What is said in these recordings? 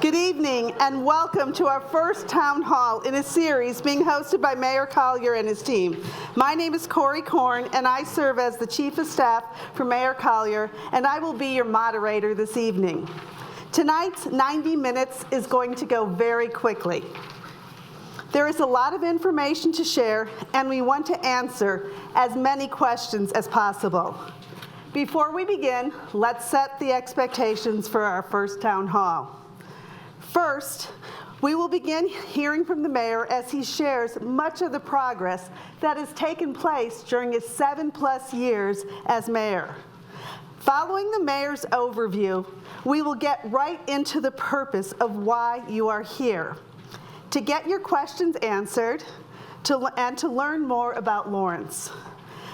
Good evening and welcome to our first town hall in a series being hosted by Mayor Collier and his team. My name is Corey Korn and I serve as the Chief of Staff for Mayor Collier, and I will be your moderator this evening. Tonight's 90 minutes is going to go very quickly. There is a lot of information to share and we want to answer as many questions as possible. Before we begin, let's set the expectations for our first town hall. First, we will begin hearing from the mayor as he shares much of the progress that has taken place during his 7+ years as mayor. Following the mayor's overview, we will get right into the purpose of why you are here, to get your questions answered and to learn more about Lawrence.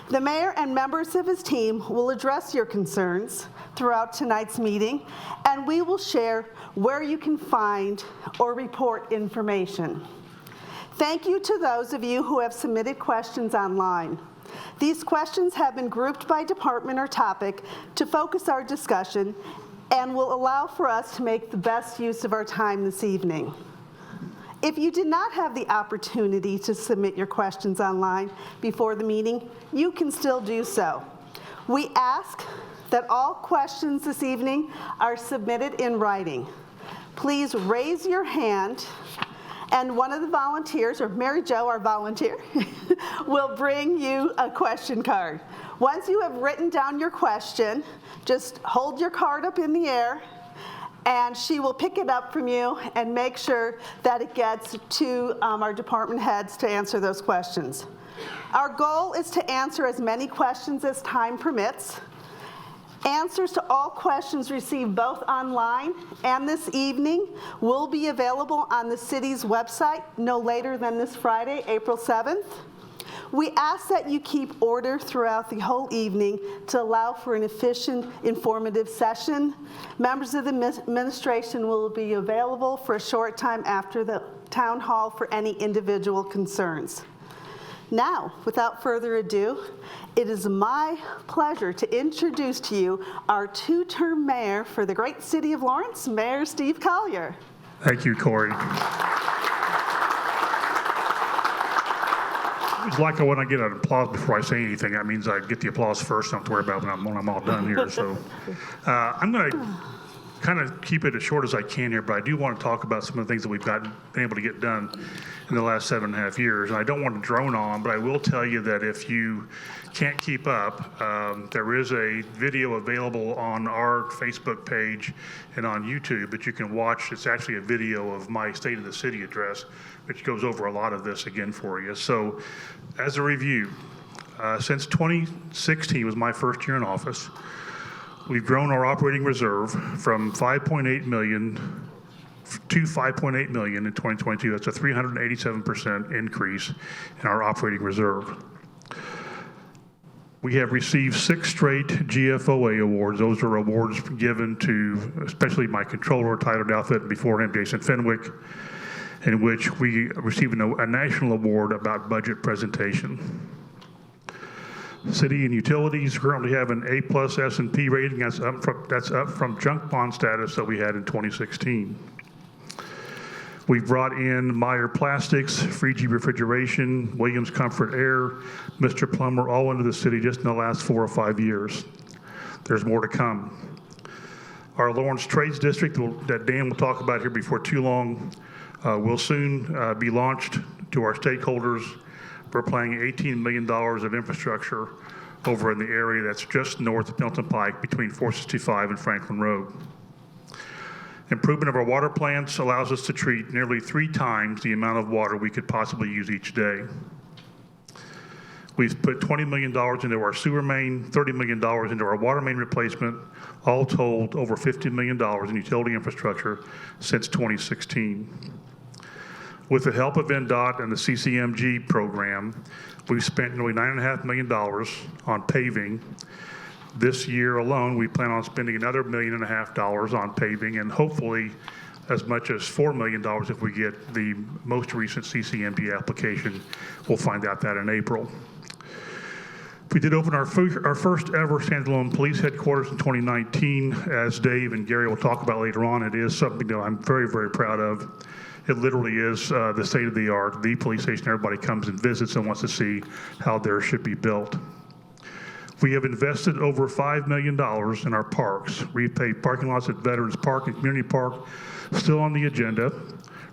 The mayor and members of his team will address your concerns throughout tonight's meeting, and we will share where you can find or report information. Thank you to those of you who have submitted questions online. These questions have been grouped by department or topic to focus our discussion and will allow for us to make the best use of our time this evening. If you did not have the opportunity to submit your questions online before the meeting, you can still do so. We ask that all questions this evening are submitted in writing. Please raise your hand and one of the volunteers, or Mary Jo, our volunteer, will bring you a question card. Once you have written down your question, just hold your card up in the air and she will pick it up from you and make sure that it gets to our department heads to answer those questions. Our goal is to answer as many questions as time permits. Answers to all questions received both online and this evening will be available on the city's website no later than this Friday, April 7th. We ask that you keep order throughout the whole evening to allow for an efficient, informative session. Members of the administration will be available for a short time after the town hall for any individual concerns. Now, without further ado, it is my pleasure to introduce to you our two-term mayor for the great city of Lawrence, Mayor Steve Collier. Thank you, Corey. It's like when I get an applause before I say anything. That means I get the applause first. I don't have to worry about when I'm all done here. So I'm going to kind of keep it as short as I can here, but I do want to talk about some of the things that we've been able to get done in the last 7.5 years. And I don't want to drone on, but I will tell you that if you can't keep up, there is a video available on our Facebook page and on YouTube that you can watch. It's actually a video of my State of the City address, which goes over a lot of this again for you. So as a review, since 2016 was my first year in office, we've grown our operating reserve from 5.8 million to 5.8 million in 2022. That's a 387% increase in our operating reserve. We have received 6 straight GFOA awards. Those are awards given to, especially my controller, Tyler Douthit, and before him, Jason Fenwick, in which we received a national award about budget presentation. City and utilities currently have an A+ S&P rating. That's up from junk bond status that we had in 2016. We've brought in Meyer Plastics, Frigie Refrigeration, Williams Comfort Air, Mr. Plumber, all into the city just in the last 4 or 5 years. There's more to come. Our Lawrence Trades District that Dan will talk about here before too long will soon be launched to our stakeholders. We're planning $18 million of infrastructure over in the area that's just north of Milton Pike between 465 and Franklin Road. Improvement of our water plants allows us to treat nearly 3 times the amount of water we could possibly use each day. We've put $20 million into our sewer main, $30 million into our water main replacement, all told over $50 million in utility infrastructure since 2016. With the help of NDOT and the CCMG program, we've spent nearly $9.5 million on paving. This year alone, we plan on spending another $1.5 million on paving, and hopefully as much as $4 million if we get the most recent CCMG application. We'll find out that in April. We did open our first ever standalone police headquarters in 2019, as Dave and Gary will talk about later on. It is something that I'm very, very proud of. It literally is the state of the art, the police station everybody comes and visits and wants to see how theirs should be built. We have invested over $5 million in our parks. Repaved parking lots at Veterans Park and Community Park, still on the agenda.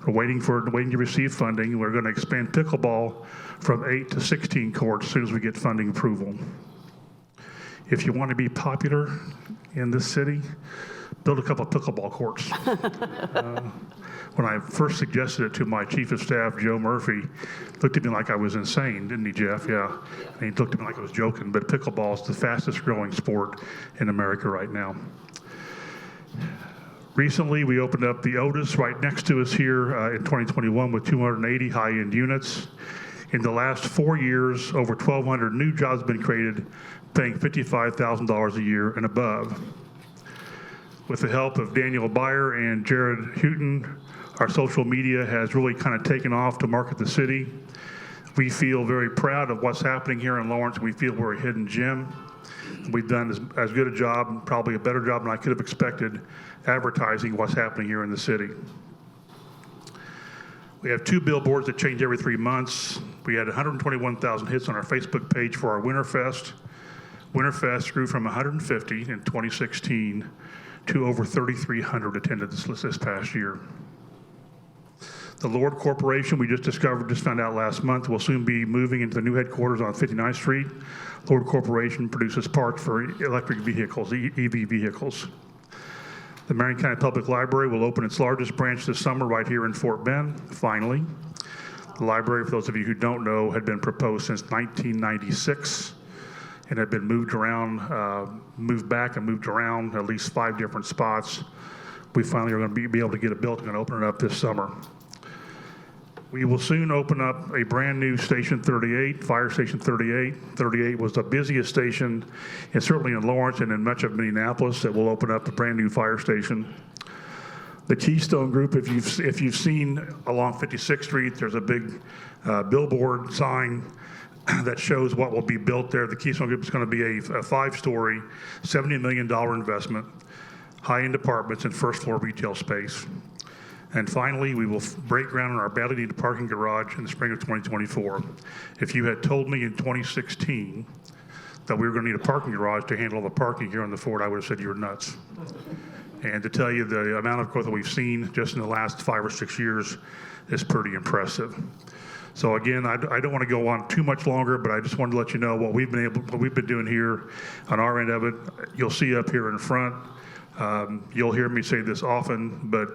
We're waiting to receive funding. We're going to expand pickleball from 8 to 16 courts as soon as we get funding approval. If you want to be popular in this city, build a couple of pickleball courts. When I first suggested it to my chief of staff, Joe Murphy, looked at me like I was insane, didn't he, Jeff? Yeah. And he looked at me like I was joking, but pickleball is the fastest growing sport in America right now. Recently, we opened up the Otis right next to us here in 2021 with 280 high-end units. In the last 4 years, over 1,200 new jobs have been created, paying $55,000 a year and above. With the help of Daniel Byer and Jared Houghton, our social media has really kind of taken off to market the city. We feel very proud of what's happening here in Lawrence. We feel we're a hidden gem. We've done as good a job, probably a better job than I could have expected, advertising what's happening here in the city. We have 2 billboards that change every 3 months. We had 121,000 hits on our Facebook page for our Winterfest. Winterfest grew from 150 in 2016 to over 3,300 attended this past year. The Lord Corporation, we just found out last month, will soon be moving into the new headquarters on 59th Street. Lord Corporation produces parts for electric vehicles, EV vehicles. The Marion County Public Library will open its largest branch this summer right here in Fort Bend, finally. The library, for those of you who don't know, had been proposed since 1996 and had been moved back and moved around at least 5 different spots. We finally are going to be able to get it built and open it up this summer. We will soon open up a brand new Station 38, Fire Station 38. 38 was the busiest station, and certainly in Lawrence and in much of Minneapolis, that will open up a brand new fire station. The Keystone Group, if you've seen along 56th Street, there's a big billboard sign that shows what will be built there. The Keystone Group is going to be a 5-story, $70 million investment, high-end apartments and first-floor retail space. And finally, we will break ground on our badly needed parking garage in the spring of 2024. If you had told me in 2016 that we were going to need a parking garage to handle the parking here on the Fort, I would have said you were nuts. And to tell you the amount of growth that we've seen just in the last 5 or 6 years is pretty impressive. So again, I don't want to go on too much longer, but I just wanted to let you know what we've been doing here on our end of it. You'll see up here in front. You'll hear me say this often, but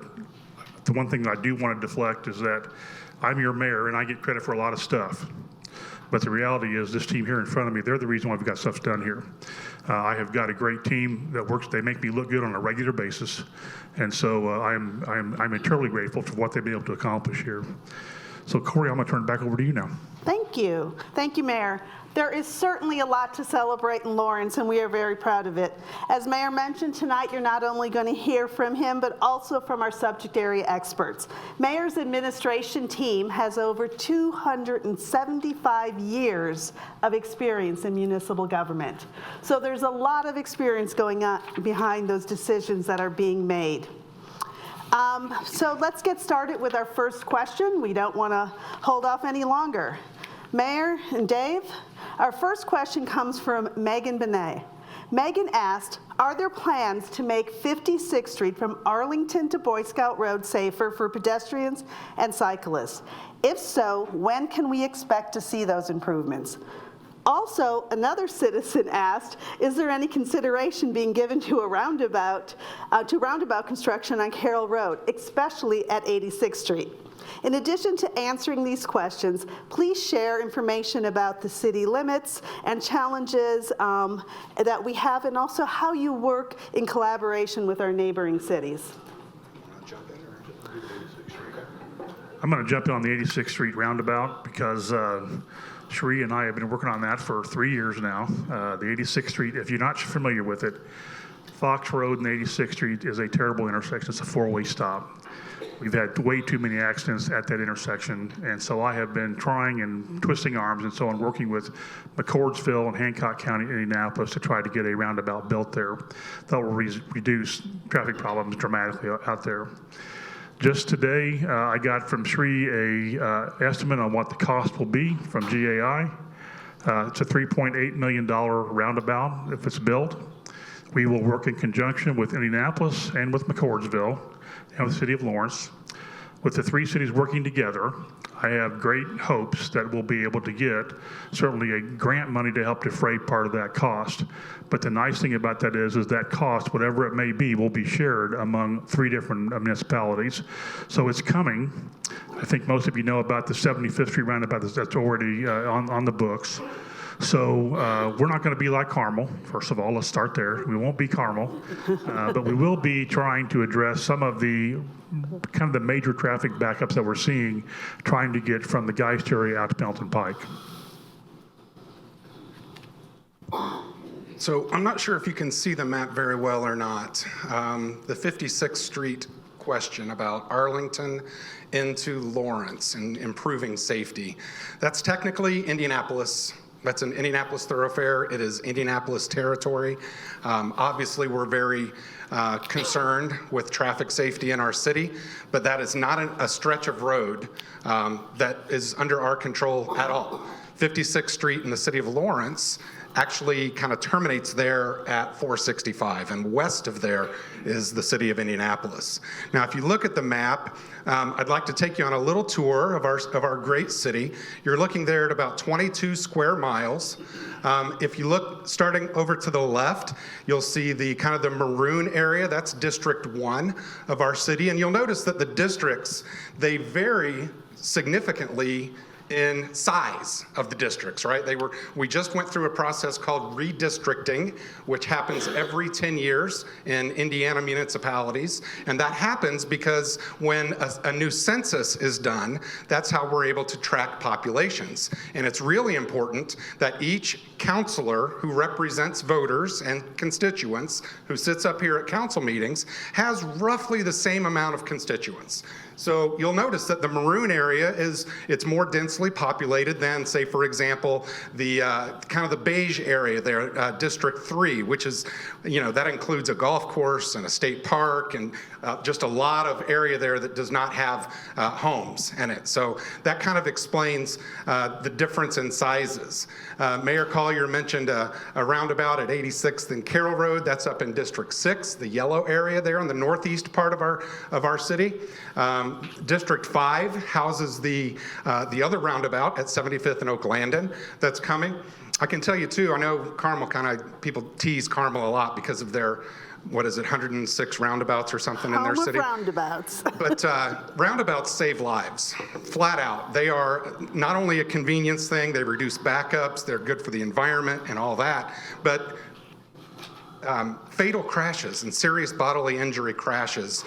the one thing I do want to deflect is that I'm your mayor and I get credit for a lot of stuff. But the reality is this team here in front of me, they're the reason why we've got stuff done here. I have got a great team that works. They make me look good on a regular basis. And so I'm eternally grateful for what they've been able to accomplish here. So Corey, I'm going to turn it back over to you now. Thank you. Thank you, Mayor. There is certainly a lot to celebrate in Lawrence, and we are very proud of it. As Mayor mentioned tonight, you're not only going to hear from him, but also from our subject area experts. Mayor's administration team has over 275 years of experience in municipal government. So there's a lot of experience going on behind those decisions that are being made. So let's get started with our first question. We don't want to hold off any longer. Mayor and Dave, our first question comes from Megan Benet. Megan asked, are there plans to make 56th Street from Arlington to Boy Scout Road safer for pedestrians and cyclists? If so, when can we expect to see those improvements? Also, another citizen asked, is there any consideration being given to a roundabout, construction on Carroll Road, especially at 86th Street? In addition to answering these questions, please share information about the city limits and challenges that we have, and also how you work in collaboration with our neighboring cities. I'm going to jump in on the 86th Street roundabout because Sheree and I have been working on that for 3 years now. The 86th Street, if you're not familiar with it, Fox Road and 86th Street is a terrible intersection. It's a four-way stop. We've had way too many accidents at that intersection, and so I have been trying and twisting arms and so on, working with McCordsville and Hancock County, Indianapolis, to try to get a roundabout built there that will reduce traffic problems dramatically out there. Just today, I got from Sri a estimate on what the cost will be from GAI. It's a $3.8 million roundabout if it's built. We will work in conjunction with Indianapolis and with McCordsville and with the city of Lawrence. With the three cities working together, I have great hopes that we'll be able to get certainly a grant money to help defray part of that cost. But the nice thing about that is that cost, whatever it may be, will be shared among three different municipalities. So it's coming. I think most of you know about the 75th Street roundabout that's already on the books. So we're not going to be like Carmel, first of all. Let's start there. We won't be Carmel, but we will be trying to address some of the kind of the major traffic backups that we're seeing, trying to get from the Geist area out to Pendleton Pike. So I'm not sure if you can see the map very well or not. The 56th Street question about Arlington into Lawrence and improving safety. That's technically Indianapolis. That's an Indianapolis thoroughfare. It is Indianapolis territory. Obviously, we're very concerned with traffic safety in our city, but that is not a stretch of road that is under our control at all. 56th Street in the city of Lawrence actually kind of terminates there at 465, and west of there is the city of Indianapolis. Now, if you look at the map, I'd like to take you on a little tour of our great city. You're looking there at about 22 square miles. If you look starting over to the left, you'll see the kind of the maroon area. That's District 1 of our city, and you'll notice that the districts, they vary significantly in size of the districts, right? We just went through a process called redistricting, which happens every 10 years in Indiana municipalities. And that happens because when a new census is done, that's how we're able to track populations. And it's really important that each counselor who represents voters and constituents, who sits up here at council meetings, has roughly the same amount of constituents. So you'll notice that the maroon area it's more densely populated than, say, for example, the kind of the beige area there, District 3, which is, that includes a golf course and a state park and just a lot of area there that does not have homes in it. So that kind of explains the difference in sizes. Mayor Collier mentioned a roundabout at 86th and Carroll Road. That's up in District 6, the yellow area there in the northeast part of our city. District 5 houses the other roundabout at 75th and Oak Landon that's coming. I can tell you too, I know Carmel people tease Carmel a lot because of their, 106 roundabouts or something in their city? Roundabouts. But roundabouts save lives, flat out. They are not only a convenience thing, they reduce backups, they're good for the environment and all that, but fatal crashes and serious bodily injury crashes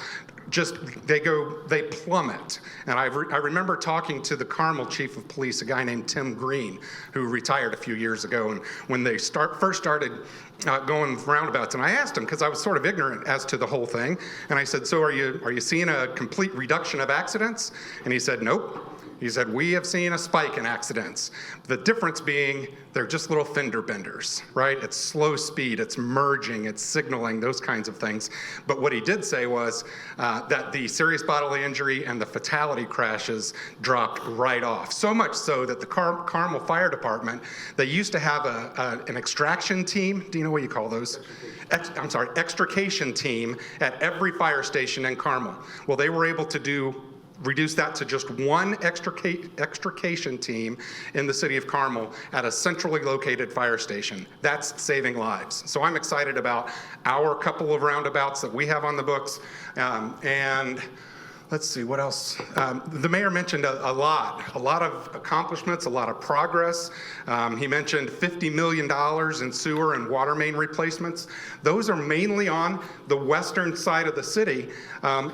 they plummet. And I remember talking to the Carmel chief of police, a guy named Tim Green, who retired a few years ago. And when they first started going roundabouts, and I asked him, because I was sort of ignorant as to the whole thing, and I said, so are you seeing a complete reduction of accidents? And he said, nope. He said, we have seen a spike in accidents. The difference being they're just little fender benders, right? It's slow speed, it's merging, it's signaling, those kinds of things. But what he did say was that the serious bodily injury and the fatality crashes dropped right off. So much so that the Carmel Fire Department, they used to have an extraction team. Do you know what you call those? Extrication team at every fire station in Carmel. Well, they were able to reduce that to just one extrication team in the city of Carmel at a centrally located fire station. That's saving lives. So I'm excited about our couple of roundabouts that we have on the books. And Let's see, what else? The mayor mentioned a lot of accomplishments, a lot of progress. He mentioned $50 million in sewer and water main replacements. Those are mainly on the western side of the city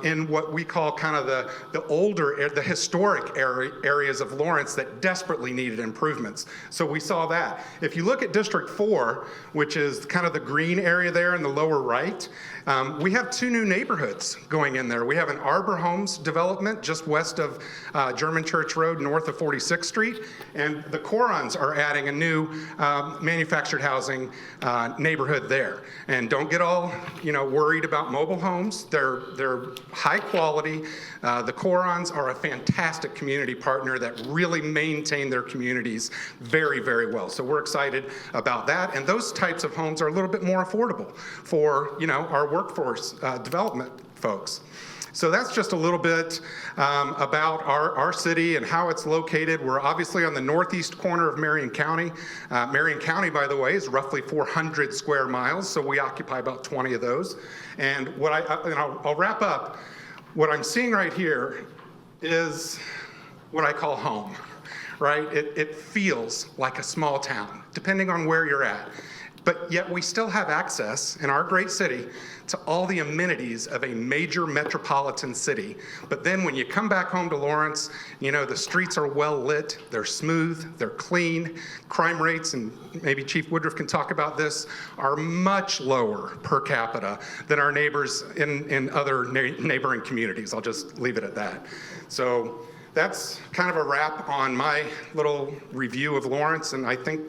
in what we call kind of the historic areas of Lawrence that desperately needed improvements. So we saw that. If you look at District 4, which is kind of the green area there in the lower right, we have 2 new neighborhoods going in there. We have an Arbor Homes development just west of German Church Road, north of 46th Street, and the Corons are adding a new manufactured housing neighborhood there. And don't get all worried about mobile homes. They're high quality. The Corons are a fantastic community partner that really maintain their communities very, very well. So we're excited about that. And those types of homes are a little bit more affordable for our workforce development folks. So that's just a little bit about our city and how it's located. We're obviously on the northeast corner of Marion County. Marion County, by the way, is roughly 400 square miles, so we occupy about 20 of those. And what I'll wrap up. What I'm seeing right here is what I call home, right? It feels like a small town, depending on where you're at. But yet we still have access in our great city to all the amenities of a major metropolitan city. But then when you come back home to Lawrence, the streets are well lit, they're smooth, they're clean. Crime rates, and maybe Chief Woodruff can talk about this, are much lower per capita than our neighbors in other neighboring communities. I'll just leave it at that. So that's kind of a wrap on my little review of Lawrence, and I think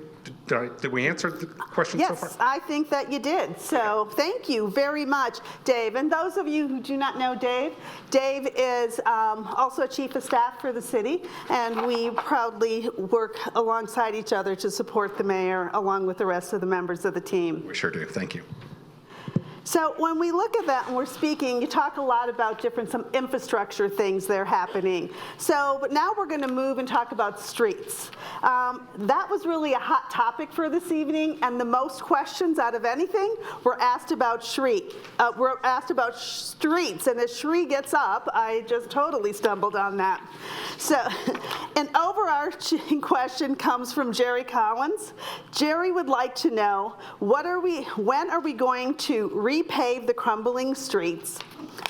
did we answer the question so far? Yes, I think that you did. So thank you very much, Dave. And those of you who do not know Dave, Dave is also a chief of staff for the city, and we proudly work alongside each other to support the mayor along with the rest of the members of the team. We sure do. Thank you. So when we look at that and we're speaking, you talk a lot about some infrastructure things that are happening. But now we're going to move and talk about streets. That was really a hot topic for this evening, and the most questions out of anything were asked about streets. And as Shri gets up, I just totally stumbled on that. So an overarching question comes from Jerry Collins. Jerry would like to know, when are we going to repave the crumbling streets,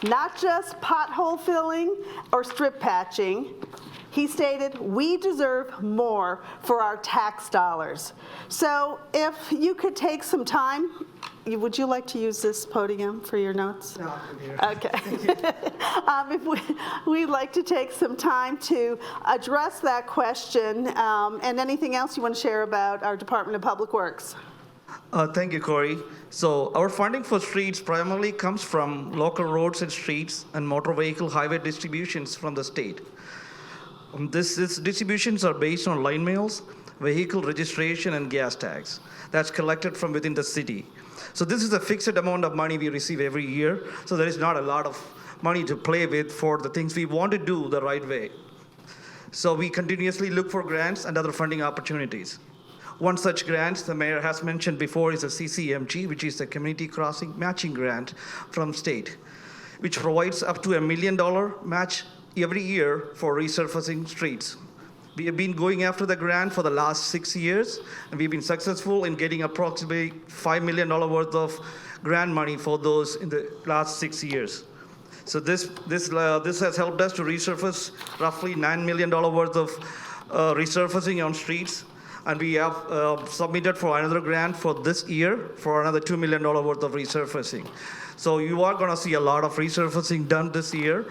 not just pothole filling or strip patching? He stated, we deserve more for our tax dollars. So if you could take some time, would you like to use this podium for your notes? No, I'm here. Okay. We'd like to take some time to address that question and anything else you want to share about our Department of Public Works. Thank you, Corey. So our funding for streets primarily comes from local roads and streets and motor vehicle highway distributions from the state. These distributions are based on line mails, vehicle registration, and gas tax that's collected from within the city. So this is a fixed amount of money we receive every year, so there is not a lot of money to play with for the things we want to do the right way. So we continuously look for grants and other funding opportunities. One such grant the mayor has mentioned before is a CCMG, which is the Community Crossing Matching Grant from state, which provides up to $1 million match every year for resurfacing streets. We have been going after the grant for the last 6 years, and we've been successful in getting approximately $5 million worth of grant money for those in the last 6 years. So this has helped us to resurface roughly $9 million worth of resurfacing on streets, and we have submitted for another grant for this year for another $2 million worth of resurfacing. So you are going to see a lot of resurfacing done this year.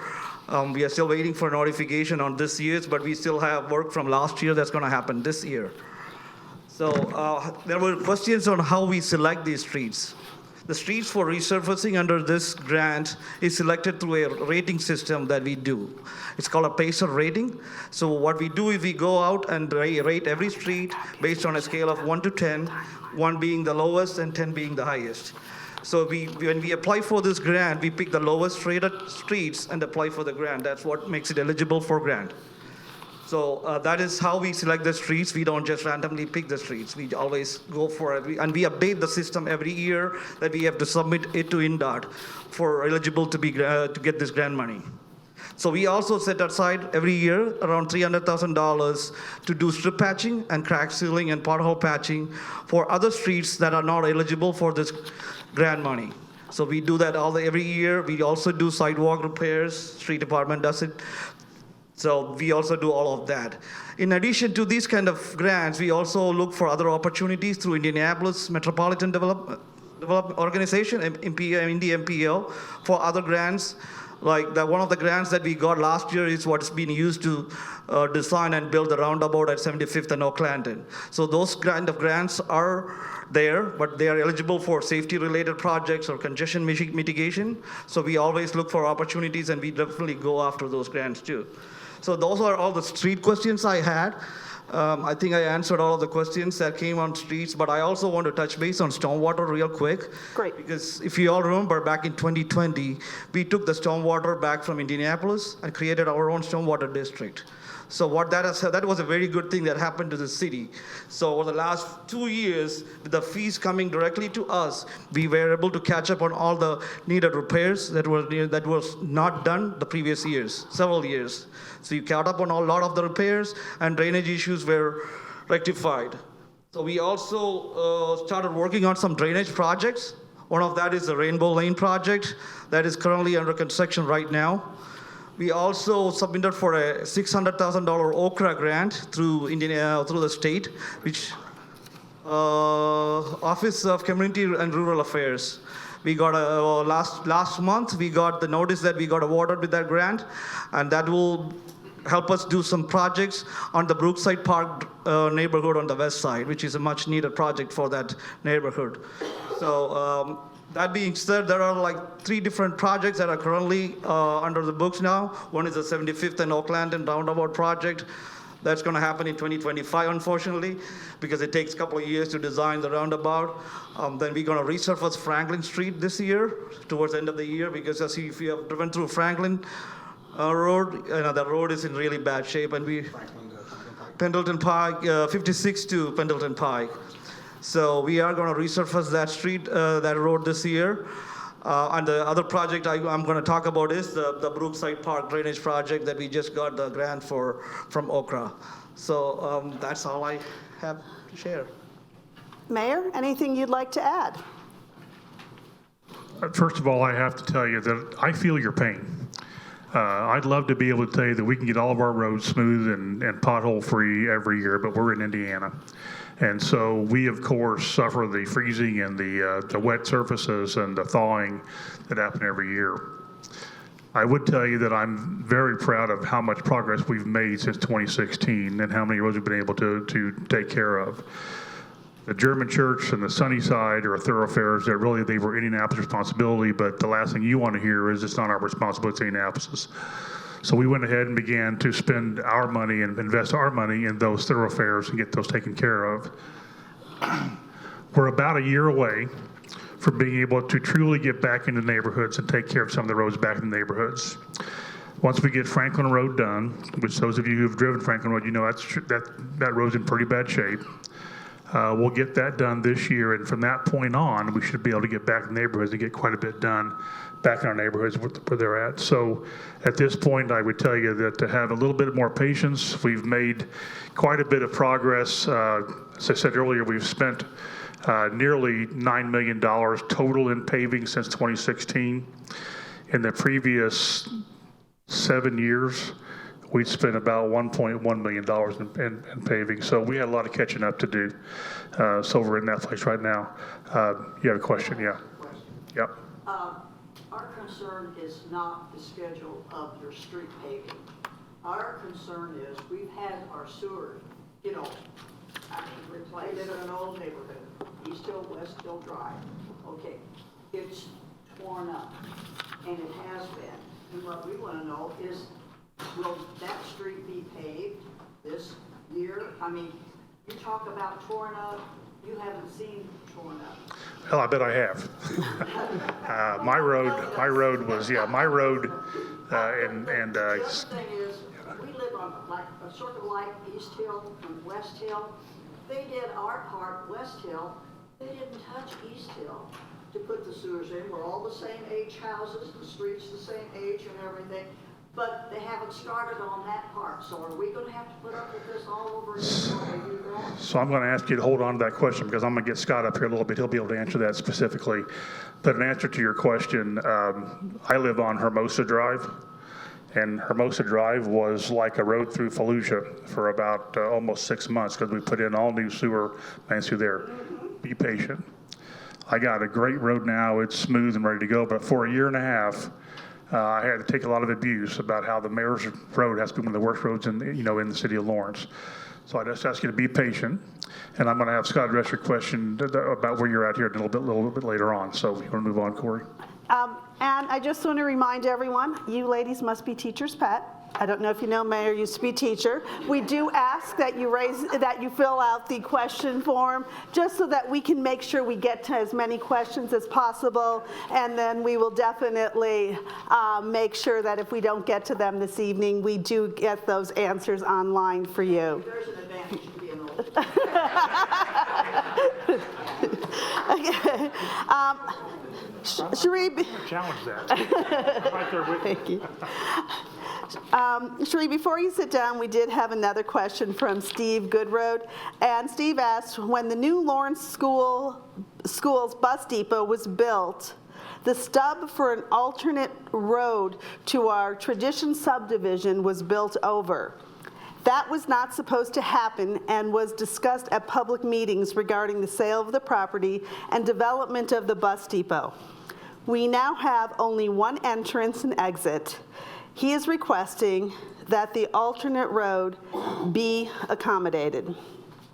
We are still waiting for notification on this year's, but we still have work from last year that's going to happen this year. So there were questions on how we select these streets. The streets for resurfacing under this grant is selected through a rating system that we do. It's called a PACER rating. So what we do is we go out and rate every street based on a scale of 1 to 10, 1 being the lowest and 10 being the highest. So when we apply for this grant, we pick the lowest rated streets and apply for the grant. That's what makes it eligible for grant. So that is how we select the streets. We don't just randomly pick the streets. We always go for it. And we update the system every year that we have to submit it to INDOT for eligible to get this grant money. So we also set aside every year around $300,000 to do strip patching and crack sealing and pothole patching for other streets that are not eligible for this grant money. So we do that every year. We also do sidewalk repairs. Street department does it. So we also do all of that. In addition to these kind of grants, we also look for other opportunities through Indianapolis Metropolitan Development Organization, Indy MPO, for other grants. Like one of the grants that we got last year is what's been used to design and build the roundabout at 75th and Oak Landon. So those kind of grants are there, but they are eligible for safety-related projects or congestion mitigation. So we always look for opportunities, and we definitely go after those grants too. So those are all the street questions I had. I think I answered all of the questions that came on streets, but I also want to touch base on stormwater real quick. Great. Because if you all remember, back in 2020, we took the stormwater back from Indianapolis and created our own stormwater district. So that was a very good thing that happened to the city. So over the last 2 years, with the fees coming directly to us, we were able to catch up on all the needed repairs that was not done the previous years, several years. So you caught up on a lot of the repairs, and drainage issues were rectified. So we also started working on some drainage projects. One of that is the Rainbow Lane project that is currently under construction right now. We also submitted for a $600,000 Okra grant through the state, which Office of Community and Rural Affairs. We got last month we got the notice that we got awarded with that grant, and that will help us do some projects on the Brookside Park neighborhood on the west side, which is a much needed project for that neighborhood. So that being said, there are like 3 different projects that are currently under the books now. One is the 75th and Oak Landon roundabout project. That's going to happen in 2025, unfortunately, because it takes a couple of years to design the roundabout. Then we're going to resurface Franklin Street this year, towards the end of the year, because if you have driven through Franklin Road, the road is in really bad shape, and Pendleton Pike, 56 to Pendleton Pike. So we are going to resurface that street, that road this year. And the other project I'm going to talk about is the Brookside Park drainage project that we just got the grant from Okra. So that's all I have to share. Mayor, anything you'd like to add? First of all, I have to tell you that I feel your pain. I'd love to be able to tell you that we can get all of our roads smooth and pothole-free every year, but we're in Indiana. And so we, of course, suffer the freezing and the wet surfaces and the thawing that happen every year. I would tell you that I'm very proud of how much progress we've made since 2016 and how many roads we've been able to take care of. The German Church and the Sunnyside are thoroughfares that really they were Indianapolis' responsibility, but the last thing you want to hear is it's not our responsibility, it's Indianapolis'. So we went ahead and began to spend our money and invest our money in those thoroughfares and get those taken care of. We're about a year away from being able to truly get back into neighborhoods and take care of some of the roads back in the neighborhoods. Once we get Franklin Road done, which those of you who've driven Franklin Road, you know that road's in pretty bad shape. We'll get that done this year, and from that point on, we should be able to get back in neighborhoods and get quite a bit done back in our neighborhoods where they're at. So at this point, I would tell you that to have a little bit more patience, we've made quite a bit of progress. As I said earlier, we've spent nearly $9 million total in paving since 2016. In the previous 7 years, we'd spent about $1.1 million in paving. So we had a lot of catching up to do. So we're in that place right now. You have a question? Yeah. Yep. Our concern is not the schedule of your street paving. Our concern is we've had our sewer, replayed it in an old neighborhood, East Hill, West Hill Drive. Okay, it's torn up, and it has been. And what we want to know is, will that street be paved this year? I mean, you talk about torn up, you haven't seen torn up. Hell, I bet I have. My road was, and The other thing is, we live on like a sort of like East Hill and West Hill. They did our part, West Hill. They didn't touch East Hill to put the sewers in. We're all the same age houses, the streets the same age and everything. but they haven't started on that part. So are we gonna have to put up with this all over again while they do that? So I'm going to ask you to hold on to that question because I'm going to get Scott up here a little bit. He'll be able to answer that specifically. But in answer to your question, I live on Hermosa Drive. And Hermosa Drive was like a road through Fallujah for about almost 6 months because we put in all new sewer lines through there. Be patient. I got a great road now. It's smooth and ready to go. But for a year and a half, I had to take a lot of abuse about how the mayor's road has to be one of the worst roads in the city of Lawrence. So I just ask you to be patient, and I'm going to have Scott address your question about where you're at here a little bit later on. So you want to move on, Corey? And I just want to remind everyone, you ladies must be teacher's pet. I don't know if you know, Mayor used to be teacher. We do ask that you fill out the question form, just so that we can make sure we get to as many questions as possible, and then we will definitely make sure that if we don't get to them this evening, we do get those answers online for you. There's an advantage to being old. Okay. Sheree, Challenge that. I'm right there with you. thank you. Sheree, before you sit down, we did have another question from Steve Goodroad. And Steve asked, when the new Lawrence School's bus depot was built, the stub for an alternate road to our Tradition subdivision was built over. That was not supposed to happen and was discussed at public meetings regarding the sale of the property and development of the bus depot. We now have only one entrance and exit. He is requesting that the alternate road be accommodated.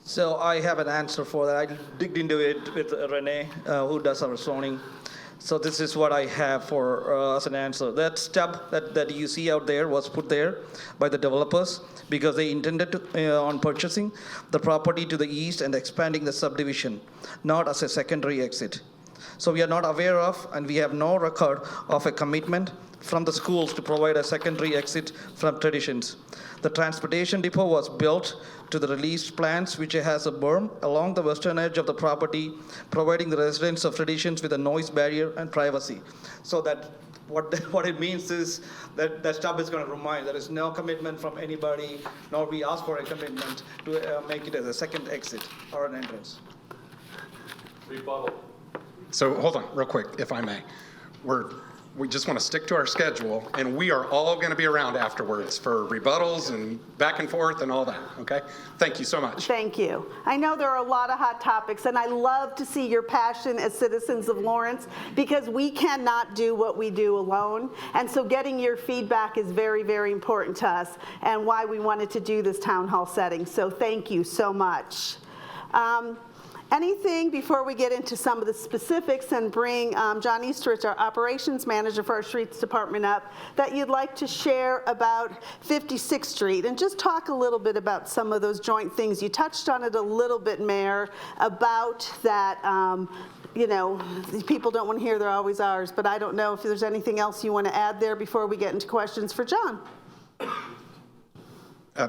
So I have an answer for that. I digged into it with Renee, who does our zoning. So this is what I have for as an answer. That stub that you see out there was put there by the developers because they intended to, on purchasing the property to the east and expanding the subdivision, not as a secondary exit. So we are not aware of, and we have no record of a commitment from the schools to provide a secondary exit from Traditions. The transportation depot was built to the released plans, which has a berm along the western edge of the property, providing the residents of Traditions with a noise barrier and privacy. So that what it means is that the stub is going to remind there is no commitment from anybody, nor we ask for a commitment to make it as a second exit or an entrance. So hold on, real quick, if I may. We just want to stick to our schedule, and we are all going to be around afterwards for rebuttals and back and forth and all that, okay? Thank you so much. Thank you. I know there are a lot of hot topics, and I love to see your passion as citizens of Lawrence, because we cannot do what we do alone. And so getting your feedback is very, very important to us, and why we wanted to do this town hall setting. So thank you so much. Anything before we get into some of the specifics and bring John Easterich, our operations manager for our streets department, up, that you'd like to share about 56th Street, and just talk a little bit about some of those joint things. You touched on it a little bit, Mayor, about that, people don't want to hear they're always ours, but I don't know if there's anything else you want to add there before we get into questions for John.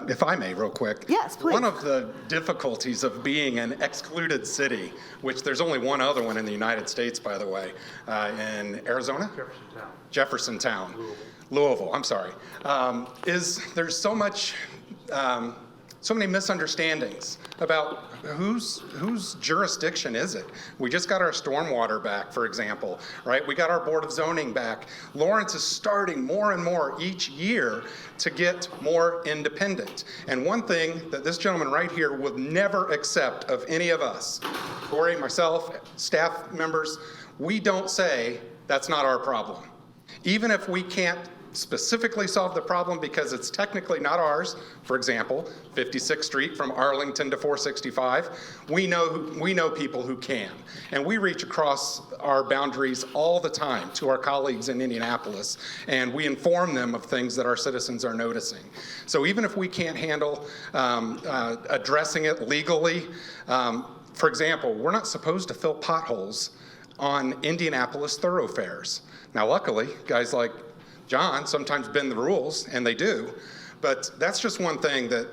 If I may, real quick. Yes, please. One of the difficulties of being an excluded city, which there's only one other one in the United States, by the way, in Arizona? Jeffersontown. Louisville, I'm sorry. Is there's so many misunderstandings about whose jurisdiction is it. We just got our stormwater back, for example, right? We got our Board of Zoning back. Lawrence is starting more and more each year to get more independent. And one thing that this gentleman right here would never accept of any of us, Corey, myself, staff members, we don't say that's not our problem. Even if we can't specifically solve the problem because it's technically not ours, for example, 56th Street from Arlington to 465, we know people who can. And we reach across our boundaries all the time to our colleagues in Indianapolis, and we inform them of things that our citizens are noticing. So even if we can't handle addressing it legally, for example, we're not supposed to fill potholes on Indianapolis thoroughfares. Now, luckily, guys like John sometimes bend the rules, and they do, but that's just one thing that,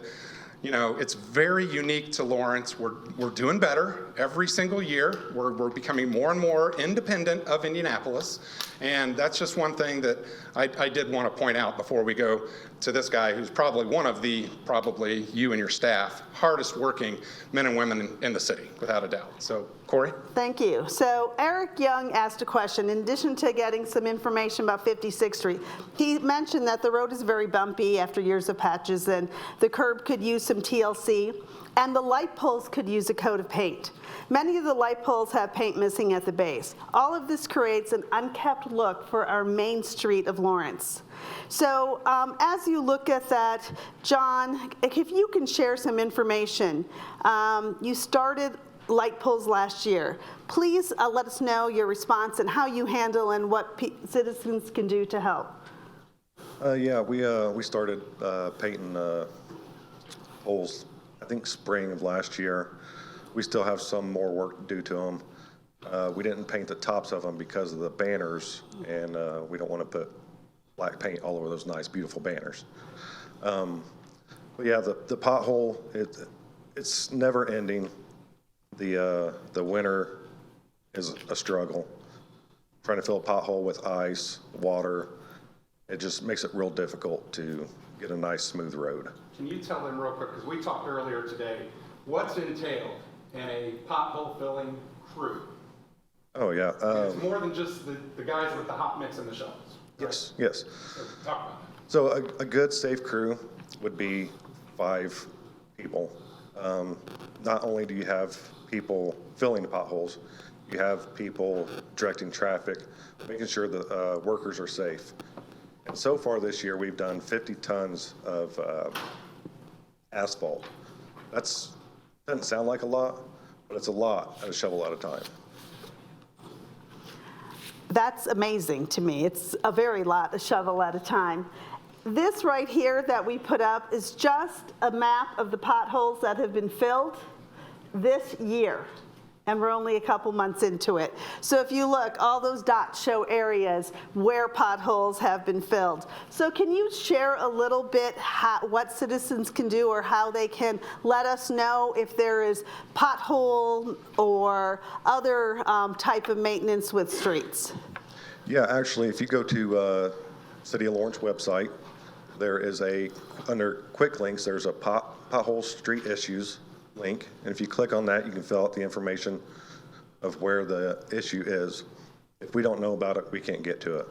it's very unique to Lawrence. We're doing better every single year. We're becoming more and more independent of Indianapolis, and that's just one thing that I did want to point out before we go to this guy, who's probably one of the, probably you and your staff, hardest working men and women in the city, without a doubt. So, Corey? Thank you. So Eric Young asked a question. In addition to getting some information about 56th Street, he mentioned that the road is very bumpy after years of patches, and the curb could use some TLC, and the light poles could use a coat of paint. Many of the light poles have paint missing at the base. All of this creates an unkept look for our main street of Lawrence. So as you look at that, John, if you can share some information. You started light poles last year. Please let us know your response and how you handle and what citizens can do to help. Yeah, we started painting poles, I think spring of last year. We still have some more work to do to them. We didn't paint the tops of them because of the banners, and we don't want to put black paint all over those nice, beautiful banners. But yeah, the pothole, it's never ending. The winter is a struggle. Trying to fill a pothole with ice, water, it just makes it real difficult to get a nice, smooth road. Can you tell them real quick, because we talked earlier today, what's entailed in a pothole filling crew? Oh, yeah. It's more than just the guys with the hot mix and the shovels. Right? Yes. So talk about that. So a good, safe crew would be 5 people. Not only do you have people filling the potholes, you have people directing traffic, making sure the workers are safe. And so far this year, we've done 50 tons of asphalt. Doesn't sound like a lot, but it's a lot at a shovel at a time. That's amazing to me. It's a very lot, a shovel at a time. This right here that we put up is just a map of the potholes that have been filled this year. And we're only a couple months into it. So if you look, all those dots show areas where potholes have been filled. So can you share a little bit what citizens can do or how they can let us know if there is pothole or other type of maintenance with streets? Yeah, actually, if you go to City of Lawrence website, there is under quick links, there's a pothole street issues link, and if you click on that, you can fill out the information of where the issue is. If we don't know about it, we can't get to it.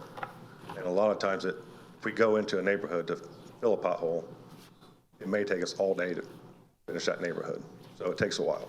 And a lot of times, if we go into a neighborhood to fill a pothole, it may take us all day to finish that neighborhood. So it takes a while.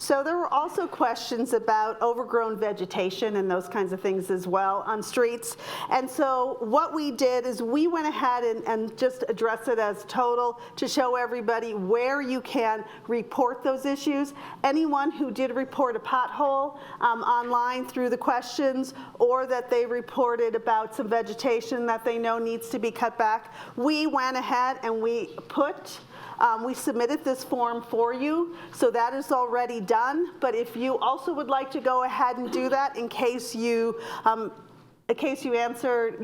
So there were also questions about overgrown vegetation and those kinds of things as well on streets. And so what we did is we went ahead and just addressed it as total to show everybody where you can report those issues. Anyone who did report a pothole online through the questions, or that they reported about some vegetation that they know needs to be cut back, we went ahead and we submitted this form for you, so that is already done. But if you also would like to go ahead and do that in case you answered,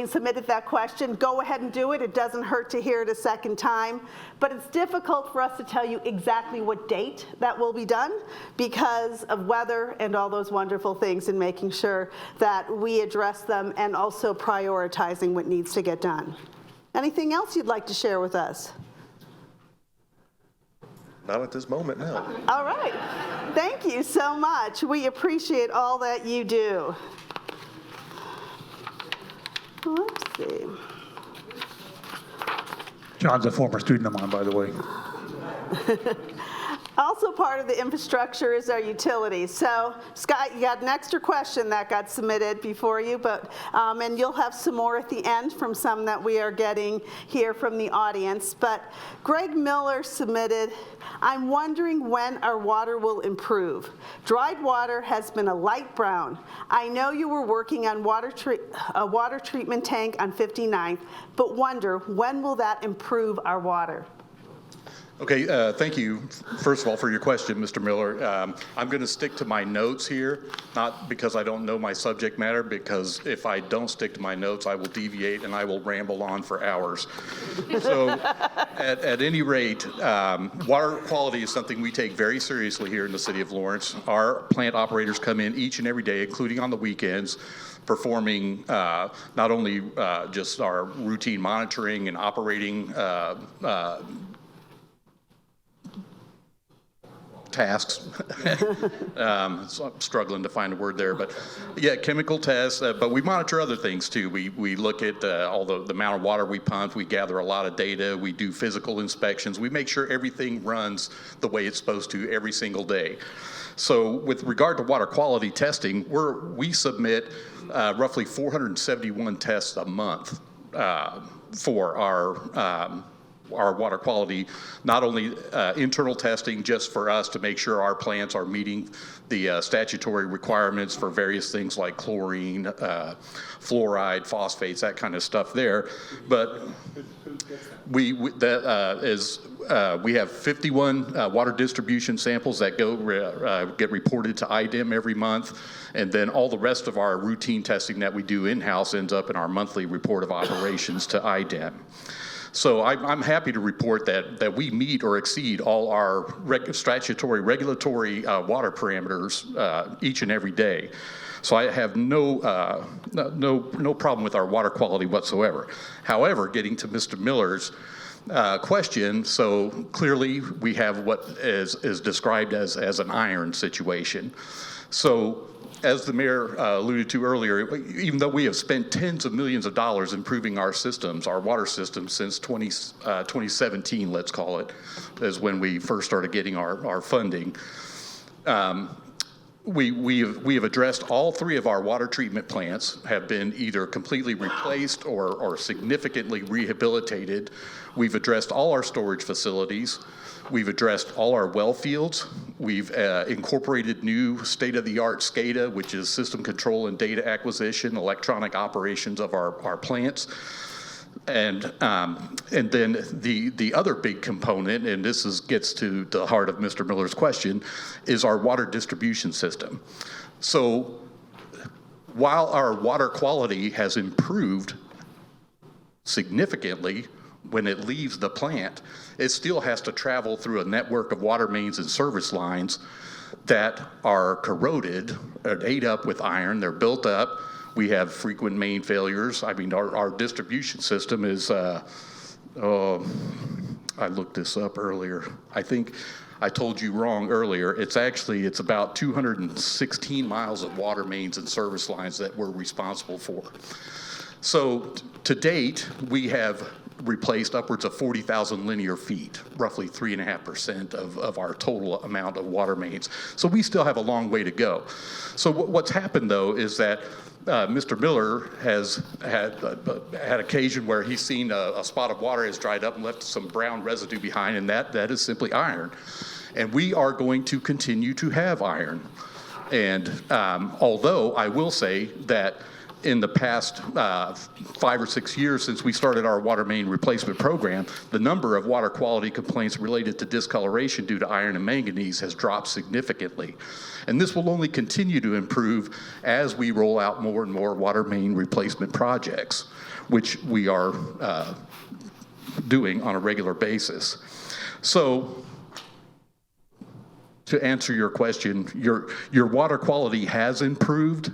submitted that question, go ahead and do it. It doesn't hurt to hear it a second time. But it's difficult for us to tell you exactly what date that will be done because of weather and all those wonderful things, and making sure that we address them and also prioritizing what needs to get done. Anything else you'd like to share with us? Not at this moment, no. All right. Thank you so much. We appreciate all that you do. Let's see. John's a former student of mine, by the way. Also part of the infrastructure is our utilities. So Scott, you got an extra question that got submitted before you, but and you'll have some more at the end from some that we are getting here from the audience. But Greg Miller submitted, I'm wondering when our water will improve. Dried water has been a light brown. I know you were working on a water treatment tank on 59th, but wonder when will that improve our water? Okay, thank you, first of all, for your question, Mr. Miller. I'm going to stick to my notes here, not because I don't know my subject matter, because if I don't stick to my notes, I will deviate and I will ramble on for hours. So at any rate, water quality is something we take very seriously here in the city of Lawrence. Our plant operators come in each and every day, including on the weekends, performing not only just our routine monitoring and operating tasks. So I'm struggling to find a word there, but yeah, chemical tests, but we monitor other things too. We look at all the amount of water we pump, we gather a lot of data, we do physical inspections, we make sure everything runs the way it's supposed to every single day. So with regard to water quality testing, we submit roughly 471 tests a month for our water quality, not only internal testing just for us to make sure our plants are meeting the statutory requirements for various things like chlorine, fluoride, phosphates, that kind of stuff there, but we have 51 water distribution samples that get reported to IDEM every month, and then all the rest of our routine testing that we do in-house ends up in our monthly report of operations to IDEM. So I'm happy to report that we meet or exceed all our statutory regulatory water parameters each and every day. So I have no problem with our water quality whatsoever. However, getting to Mr. Miller's question, so clearly we have what is described as an iron situation. So as the mayor alluded to earlier, even though we have spent tens of millions of dollars improving our systems, our water systems since 2017, let's call it, is when we first started getting our funding. We have addressed all three of our water treatment plants, have been either completely replaced or significantly rehabilitated. We've addressed all our storage facilities. We've addressed all our well fields. We've incorporated new state-of-the-art SCADA, which is system control and data acquisition, electronic operations of our plants. And then the other big component, and this gets to the heart of Mr. Miller's question, is our water distribution system. So while our water quality has improved significantly when it leaves the plant, it still has to travel through a network of water mains and service lines that are corroded, are ate up with iron, they're built up. We have frequent main failures. I mean, our distribution system is, I looked this up earlier. I think I told you wrong earlier. It's about 216 miles of water mains and service lines that we're responsible for. So to date, we have replaced upwards of 40,000 linear feet, roughly 3.5% of our total amount of water mains. So we still have a long way to go. So what's happened, though, is that Mr. Miller has had occasion where he's seen a spot of water has dried up and left some brown residue behind, and that is simply iron. And we are going to continue to have iron. And although I will say that in the past 5 or 6 years since we started our water main replacement program, the number of water quality complaints related to discoloration due to iron and manganese has dropped significantly. And this will only continue to improve as we roll out more and more water main replacement projects, which we are doing on a regular basis. So to answer your question, your water quality has improved,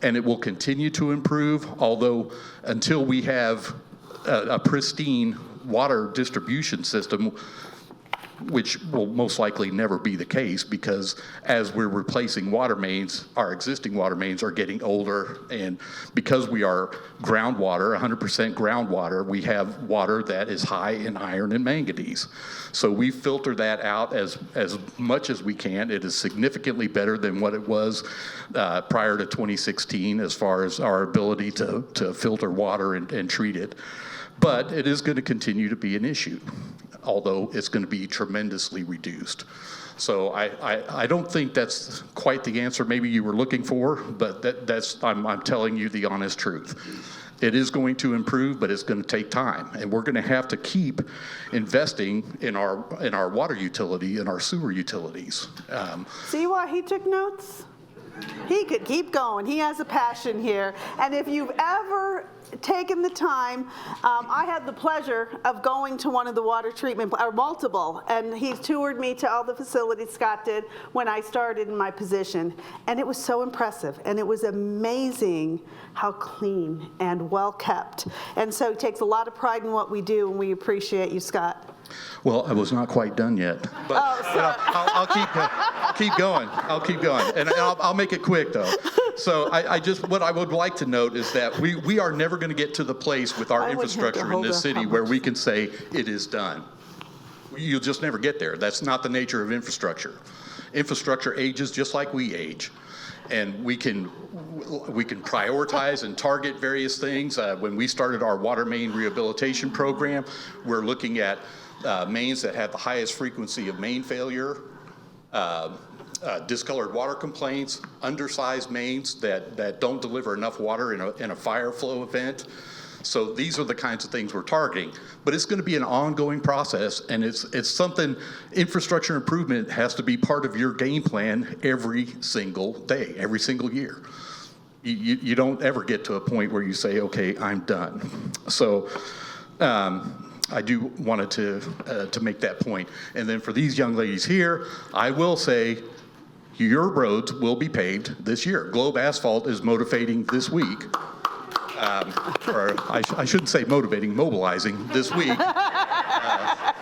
and it will continue to improve, although until we have a pristine water distribution system, which will most likely never be the case, because as we're replacing water mains, our existing water mains are getting older, and because we are groundwater, 100% groundwater, we have water that is high in iron and manganese. So we filter that out as much as we can. It is significantly better than what it was prior to 2016 as far as our ability to filter water and treat it. But it is going to continue to be an issue, although it's going to be tremendously reduced. So I don't think that's quite the answer maybe you were looking for, but I'm telling you the honest truth. It is going to improve, but it's going to take time. And we're going to have to keep investing in our water utility and our sewer utilities. See why he took notes? He could keep going. He has a passion here. And if you've ever taken the time, I had the pleasure of going to one of the water treatment, or multiple, and he toured me to all the facilities Scott did when I started in my position. And it was so impressive. And it was amazing how clean and well kept. And so he takes a lot of pride in what we do, and we appreciate you, Scott. Well, I was not quite done yet, but I'll keep going. I'll keep going, and I'll make it quick though. So what I would like to note is that we are never going to get to the place with our infrastructure in this city where we can say it is done. You'll just never get there. That's not the nature of infrastructure. Infrastructure ages just like we age. And we can prioritize and target various things. When we started our water main rehabilitation program, we're looking at mains that have the highest frequency of main failure, discolored water complaints, undersized mains that don't deliver enough water in a fire flow event. So these are the kinds of things we're targeting. But it's going to be an ongoing process, and it's something, infrastructure improvement has to be part of your game plan every single day, every single year. You don't ever get to a point where you say, okay, I'm done. So I do wanted to make that point. And then for these young ladies here, I will say your roads will be paved this year. Globe Asphalt is motivating this week. Or I shouldn't say motivating, mobilizing this week. As far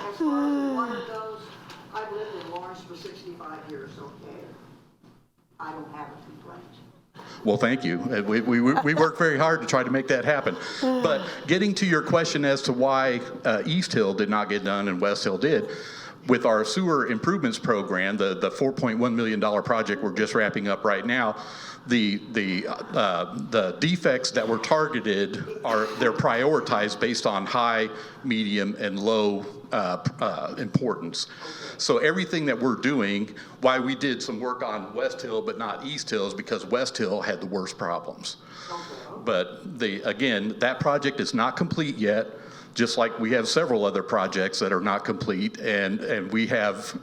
as water goes, I've lived in Lawrence for 65 years, okay? I don't have a complaint. Well, thank you. We work very hard to try to make that happen. But getting to your question as to why East Hill did not get done and West Hill did, with our sewer improvements program, the $4.1 million project we're just wrapping up right now, the defects that were targeted they're prioritized based on high, medium, and low importance. So everything that we're doing, why we did some work on West Hill but not East Hill, is because West Hill had the worst problems. But again, that project is not complete yet. Just like we have several other projects that are not complete, and we have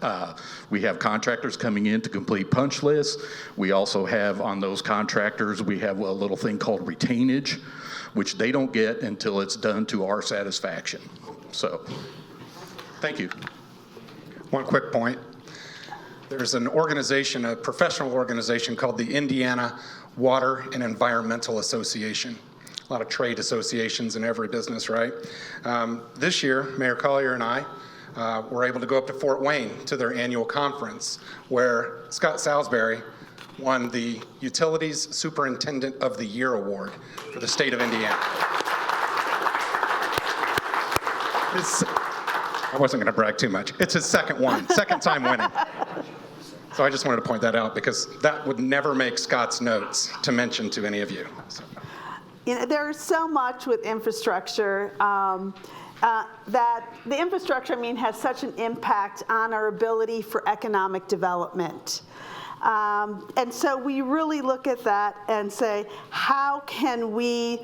contractors coming in to complete punch lists. We also have on those contractors, we have a little thing called retainage, which they don't get until it's done to our satisfaction. So, thank you. One quick point. There's an organization, a professional organization called the Indiana Water and Environmental Association. A lot of trade associations in every business, right? This year, Mayor Collier and I were able to go up to Fort Wayne to their annual conference where Scott Salisbury won the Utilities Superintendent of the Year Award for the state of Indiana. I wasn't going to brag too much. It's his second time winning. So I just wanted to point that out because that would never make Scott's notes to mention to any of you. So. You know, there's so much with infrastructure that the infrastructure, has such an impact on our ability for economic development. And so we really look at that and say, how can we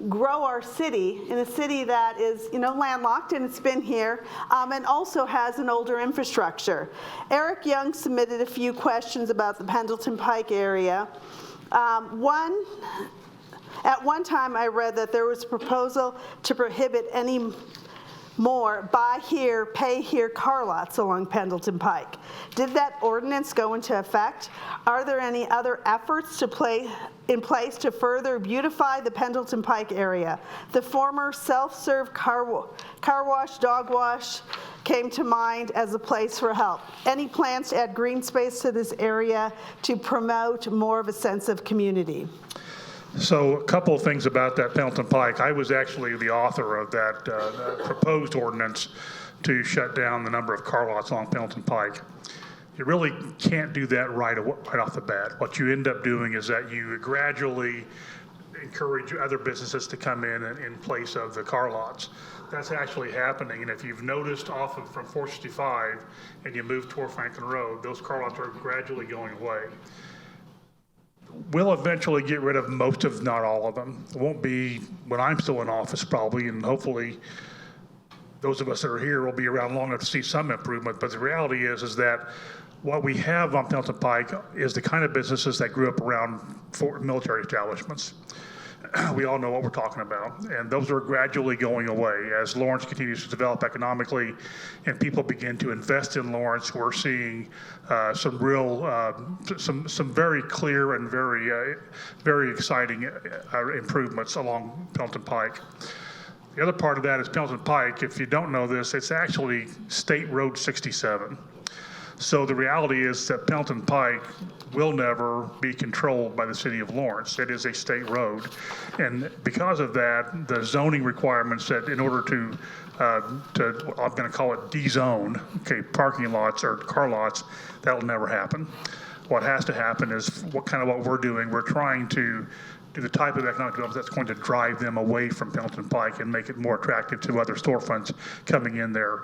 grow our city in a city that is, landlocked, and it's been here, and also has an older infrastructure. Eric Young submitted a few questions about the Pendleton Pike area. At one time, I read that there was a proposal to prohibit any more buy here, pay here car lots along Pendleton Pike. Did that ordinance go into effect? Are there any other efforts in place to further beautify the Pendleton Pike area? The former self-serve car wash, dog wash came to mind as a place for help. Any plans to add green space to this area to promote more of a sense of community? So a couple of things about that Pendleton Pike. I was actually the author of that proposed ordinance to shut down the number of car lots along Pendleton Pike. You really can't do that right off the bat. What you end up doing is that you gradually encourage other businesses to come in place of the car lots. That's actually happening, and if you've noticed from 465 and you move toward Franklin Road, those car lots are gradually going away. we'll eventually get rid of most of, not all of them. It won't be when I'm still in office probably, and hopefully those of us that are here will be around long enough to see some improvement. But the reality is that what we have on Pendleton Pike is the kind of businesses that grew up around military establishments. We all know what we're talking about, and those are gradually going away as Lawrence continues to develop economically and people begin to invest in Lawrence. We're seeing some very clear and very exciting improvements along Pendleton Pike. The other part of that is Pendleton Pike. If you don't know this, it's actually State Road 67. So the reality is that Pendleton Pike will never be controlled by the city of Lawrence. It is a state road. And because of that, the zoning requirements that in order to I'm going to call it D-zone, okay, parking lots or car lots, that'll never happen. What has to happen is what we're doing. We're trying to do the type of economic development that's going to drive them away from Pendleton Pike and make it more attractive to other storefronts coming in there.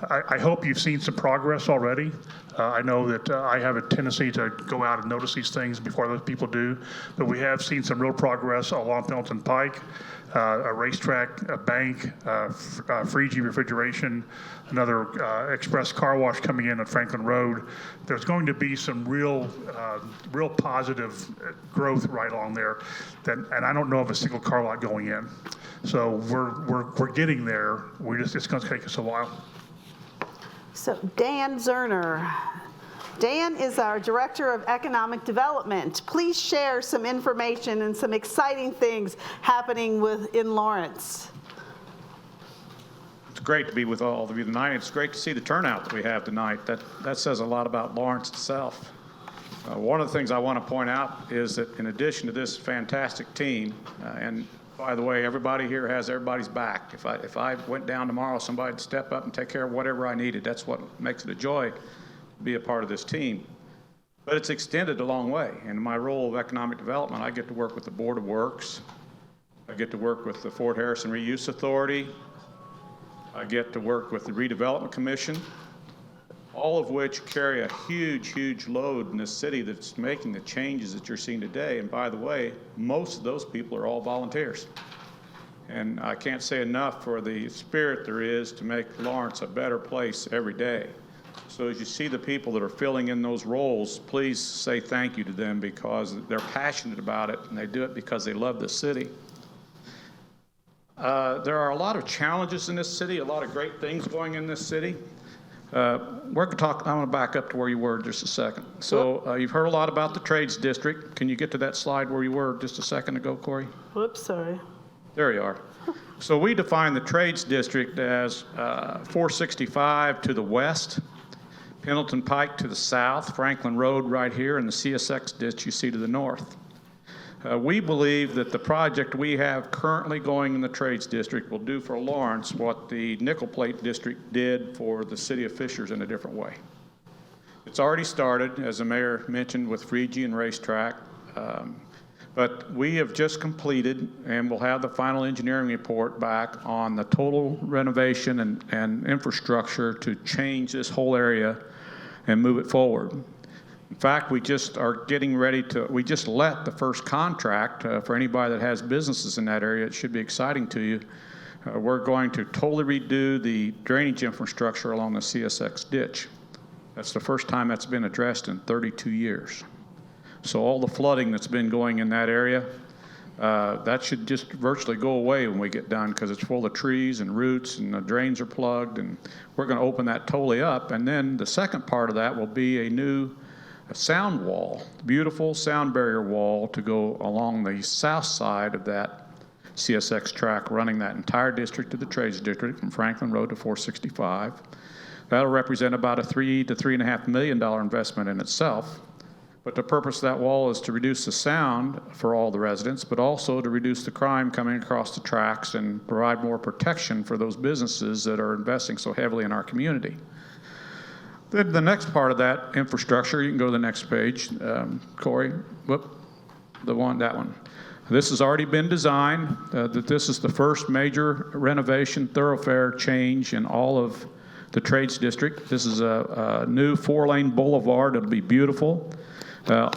I hope you've seen some progress already. I know that I have a tendency to go out and notice these things before other people do, but we have seen some real progress along Pendleton Pike. A racetrack, a bank, Frigie Refrigeration, another express car wash coming in at Franklin Road. There's going to be some real positive growth right along there, and I don't know of a single car lot going in. So we're getting there. It's going to take us a while. So Dan Zerner. Dan is our Director of Economic Development. Please share some information and some exciting things happening in Lawrence. It's great to be with all of you tonight. It's great to see the turnout that we have tonight. That says a lot about Lawrence itself. One of the things I want to point out is that in addition to this fantastic team, and by the way, everybody here has everybody's back. If I went down tomorrow, somebody'd step up and take care of whatever I needed. That's what makes it a joy to be a part of this team. But it's extended a long way. In my role of economic development, I get to work with the Board of Works. I get to work with the Fort Harrison Reuse Authority. I get to work with the Redevelopment Commission, all of which carry a huge, huge load in this city that's making the changes that you're seeing today. And by the way, most of those people are all volunteers. And I can't say enough for the spirit there is to make Lawrence a better place every day. So as you see the people that are filling in those roles, please say thank you to them because they're passionate about it and they do it because they love the city. There are a lot of challenges in this city, a lot of great things going in this city. We're going to talk, I'm going to back up to where you were just a second. So you've heard a lot about the Trades District. Can you get to that slide where you were just a second ago, Corey? Whoops, sorry. There you are. So we define the Trades District as 465 to the west, Pendleton Pike to the south, Franklin Road right here, and the CSX ditch you see to the north. We believe that the project we have currently going in the Trades District will do for Lawrence what the Nickel Plate District did for the city of Fishers in a different way. It's already started, as the mayor mentioned, with Frigie and Racetrack, but we have just completed and we'll have the final engineering report back on the total renovation and infrastructure to change this whole area and move it forward. In fact, we just are getting ready to, we just let the first contract for anybody that has businesses in that area. It should be exciting to you. We're going to totally redo the drainage infrastructure along the CSX ditch. That's the first time that's been addressed in 32 years. So all the flooding that's been going in that area, that should just virtually go away when we get done because it's full of trees and roots and the drains are plugged, and we're going to open that totally up. And then the second part of that will be a new sound wall, beautiful sound barrier wall to go along the south side of that CSX track, running that entire district to the Trades District from Franklin Road to 465. That'll represent about a $3 to $3.5 million investment in itself. But the purpose of that wall is to reduce the sound for all the residents, but also to reduce the crime coming across the tracks and provide more protection for those businesses that are investing so heavily in our community. Then the next part of that infrastructure, you can go to the next page, Corey. Whoop, that one. This has already been designed, that this is the first major renovation thoroughfare change in all of the Trades District. This is a new 4-lane boulevard. It'll be beautiful.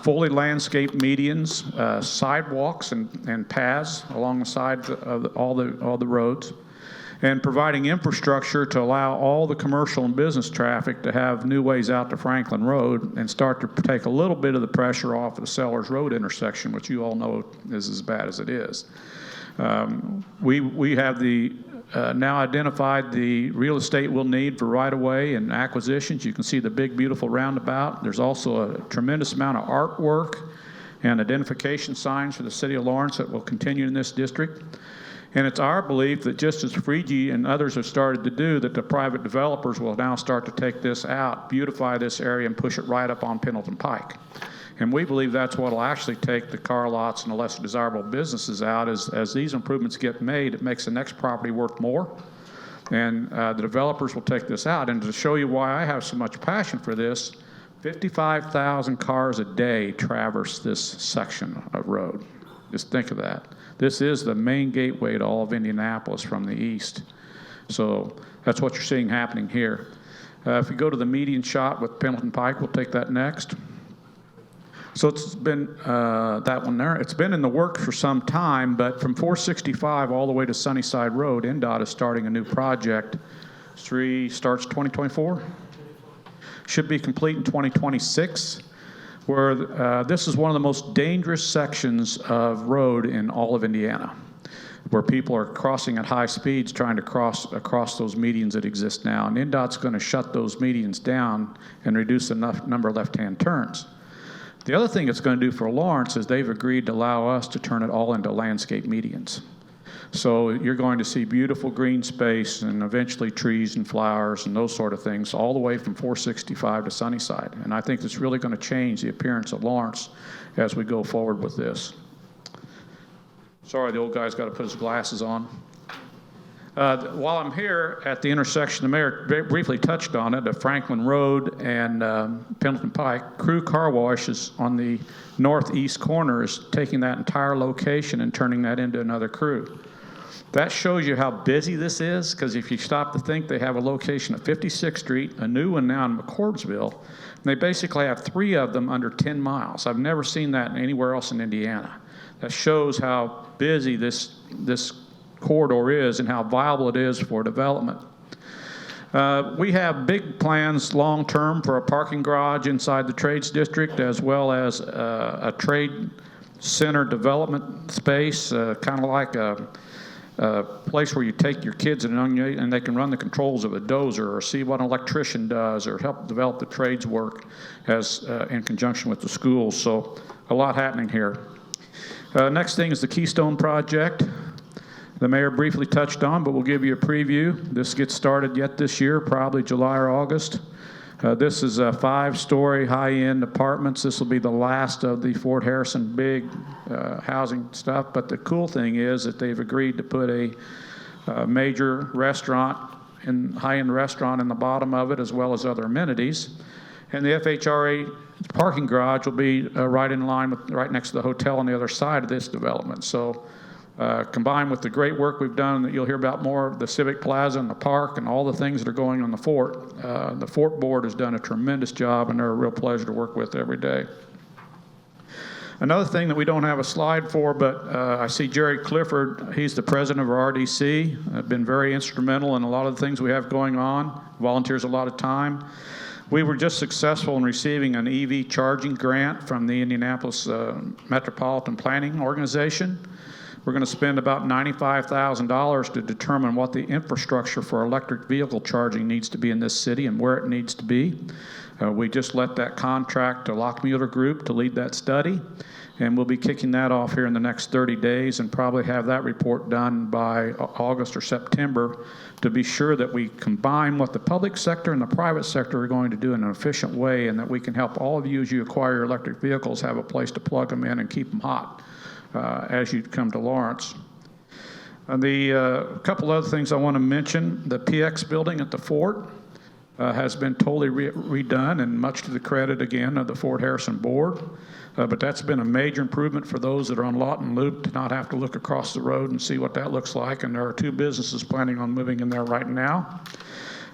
fully landscaped medians, sidewalks and paths along the side of all the roads, and providing infrastructure to allow all the commercial and business traffic to have new ways out to Franklin Road and start to take a little bit of the pressure off of the Sellers Road intersection, which you all know is as bad as it is. We have now identified the real estate we'll need for right-of-way and acquisitions. You can see the big, beautiful roundabout. There's also a tremendous amount of artwork and identification signs for the city of Lawrence that will continue in this district. And it's our belief that just as Freegee and others have started to do, that the private developers will now start to take this out, beautify this area, and push it right up on Pendleton Pike. And we believe that's what will actually take the car lots and the less desirable businesses out. As these improvements get made, it makes the next property worth more. And the developers will take this out. And to show you why I have so much passion for this, 55,000 cars a day traverse this section of road. Just think of that. This is the main gateway to all of Indianapolis from the east. So that's what you're seeing happening here. If you go to the median shot with Pendleton Pike, we'll take that next. So it's been, that one there, it's been in the works for some time, but from 465 all the way to Sunnyside Road, NDOT is starting a new project. Starts 2024? Should be complete in 2026, where this is one of the most dangerous sections of road in all of Indiana, where people are crossing at high speeds trying to cross across those medians that exist now. And NDOT's going to shut those medians down and reduce the number of left-hand turns. The other thing it's going to do for Lawrence is they've agreed to allow us to turn it all into landscape medians. So you're going to see beautiful green space and eventually trees and flowers and those sort of things all the way from 465 to Sunnyside. And I think it's really going to change the appearance of Lawrence as we go forward with this. Sorry, the old guy's got to put his glasses on. While I'm here at the intersection, the mayor very briefly touched on it, of Franklin Road and Pendleton Pike. Crew Car Wash is on the northeast corner, is taking that entire location and turning that into another crew. That shows you how busy this is, because if you stop to think, they have a location at 56th Street, a new one now in McCordsville, and they basically have 3 of them under 10 miles. I've never seen that anywhere else in Indiana. That shows how busy this corridor is and how viable it is for development. We have big plans long-term for a parking garage inside the Trades District, as well as a trade center development space, kind of like a place where you take your kids and they can run the controls of a dozer or see what an electrician does or help develop the trades work as in conjunction with the schools. So a lot happening here. Next thing is the Keystone Project. The mayor briefly touched on, but we'll give you a preview. This gets started yet this year, probably July or August. This is a 5-story high-end apartments. This will be the last of the Fort Harrison big housing stuff. But the cool thing is that they've agreed to put a major restaurant, high-end restaurant in the bottom of it, as well as other amenities. And the FHRA parking garage will be right in line with, right next to the hotel on the other side of this development. So combined with the great work we've done that you'll hear about more of the Civic Plaza and the park and all the things that are going on the Fort board has done a tremendous job, and they're a real pleasure to work with every day. Another thing that we don't have a slide for, but I see Jerry Clifford, he's the president of our RDC, been very instrumental in a lot of the things we have going on, volunteers a lot of time. We were just successful in receiving an EV charging grant from the Indianapolis Metropolitan Planning Organization. We're going to spend about $95,000 to determine what the infrastructure for electric vehicle charging needs to be in this city and where it needs to be. We just let that contract to Lockmuller Group to lead that study, and we'll be kicking that off here in the next 30 days and probably have that report done by August or September to be sure that we combine what the public sector and the private sector are going to do in an efficient way, and that we can help all of you as you acquire your electric vehicles have a place to plug them in and keep them hot as you come to Lawrence. The couple other things I want to mention, the PX building at the Fort has been totally redone, and much to the credit, again, of the Fort Harrison board. But that's been a major improvement for those that are on Lawton Loop to not have to look across the road and see what that looks like. And there are 2 businesses planning on moving in there right now.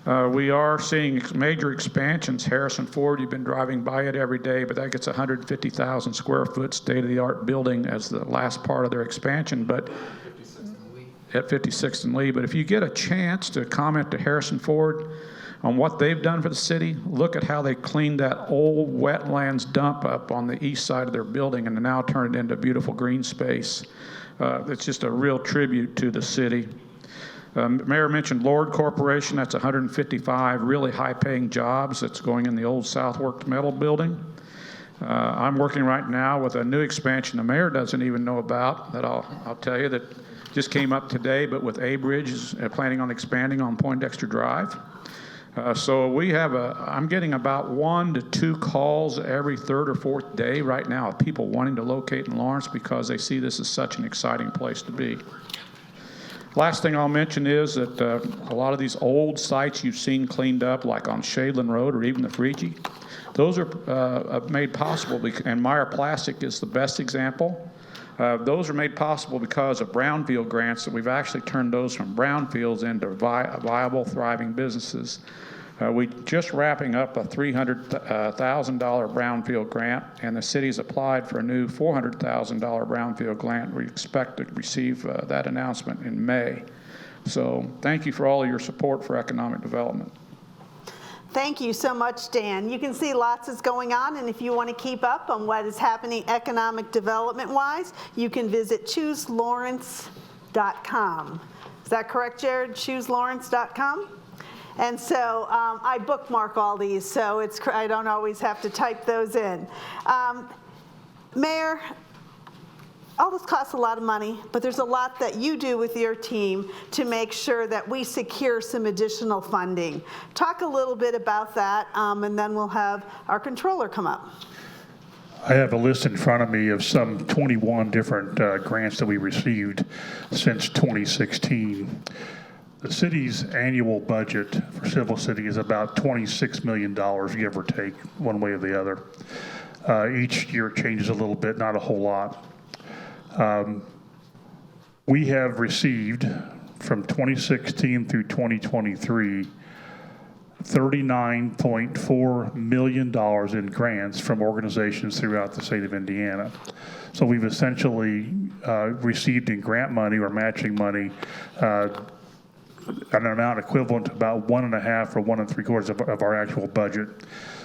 We are seeing major expansions. Harrison Ford, you've been driving by it every day, but that gets 150,000 square foot state-of-the-art building as the last part of their expansion. But at 56th and Lee. But if you get a chance to comment to Harrison Ford on what they've done for the city, look at how they cleaned that old wetlands dump up on the east side of their building and now turned it into beautiful green space. It's just a real tribute to the city. Mayor mentioned Lord Corporation. That's 155 really high-paying jobs that's going in the old Southworks Metal Building. I'm working right now with a new expansion the mayor doesn't even know about that I'll tell you that just came up today, but with A-Bridge is planning on expanding on Poindexter Drive. So we have I'm getting about 1 to 2 calls every third or fourth day right now of people wanting to locate in Lawrence because they see this as such an exciting place to be. Last thing I'll mention is that a lot of these old sites you've seen cleaned up, like on Shadeland Road or even the Frigi, those are made possible, and Meyer Plastic is the best example. Those are made possible because of brownfield grants that we've actually turned those from brownfields into viable, thriving businesses. We just wrapping up a $300,000 brownfield grant, and the city's applied for a new $400,000 brownfield grant. We expect to receive that announcement in May. So thank you for all of your support for economic development. Thank you so much, Dan. You can see lots is going on, and if you want to keep up on what is happening economic development-wise, you can visit chooselawrence.com. Is that correct, Jared? chooselawrence.com? And so I bookmark all these, so I don't always have to type those in. Mayor, all this costs a lot of money, but there's a lot that you do with your team to make sure that we secure some additional funding. Talk a little bit about that, and then we'll have our controller come up. I have a list in front of me of some 21 different grants that we received since 2016. The city's annual budget for Civil City is about $26 million, give or take, one way or the other. Each year it changes a little bit, not a whole lot. We have received from 2016 through 2023 $39.4 million in grants from organizations throughout the state of Indiana. So we've essentially received in grant money or matching money an amount equivalent to about 1.5 or 1 3/4 of our actual budget.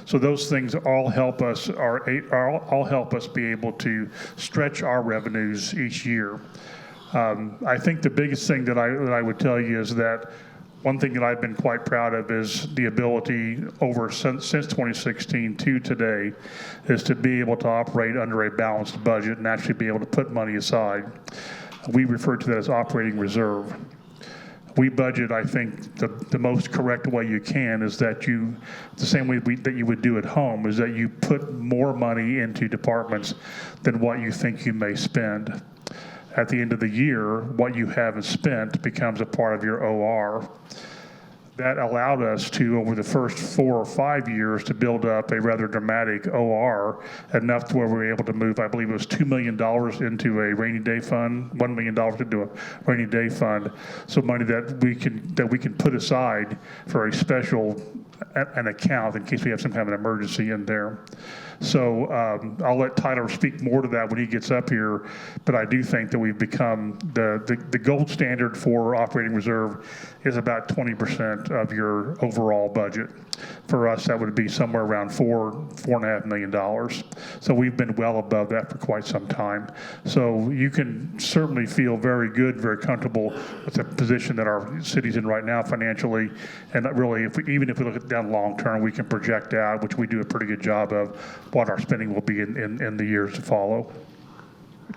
So those things all help us all help us be able to stretch our revenues each year. I think the biggest thing that I would tell you is that one thing that I've been quite proud of is the ability since 2016 to today is to be able to operate under a balanced budget and actually be able to put money aside. We refer to that as operating reserve. We budget, I think, the most correct way you can is that the same way that you would do at home, is that you put more money into departments than what you think you may spend. At the end of the year, what you haven't spent becomes a part of your OR. That allowed us to, over the first 4 or 5 years, to build up a rather dramatic OR, enough to where we were able to move, I believe it was $2 million into a rainy day fund, $1 million into a rainy day fund, so money that we can put aside for a special an account in case we have some kind of an emergency in there. So I'll let Tyler speak more to that when he gets up here, but I do think that we've become the gold standard for operating reserve is about 20% of your overall budget. For us, that would be somewhere around $4.5 million. So we've been well above that for quite some time. So you can certainly feel very good, very comfortable with the position that our city's in right now financially. And really, even if we look at down long term, we can project out, which we do a pretty good job of, what our spending will be in the years to follow.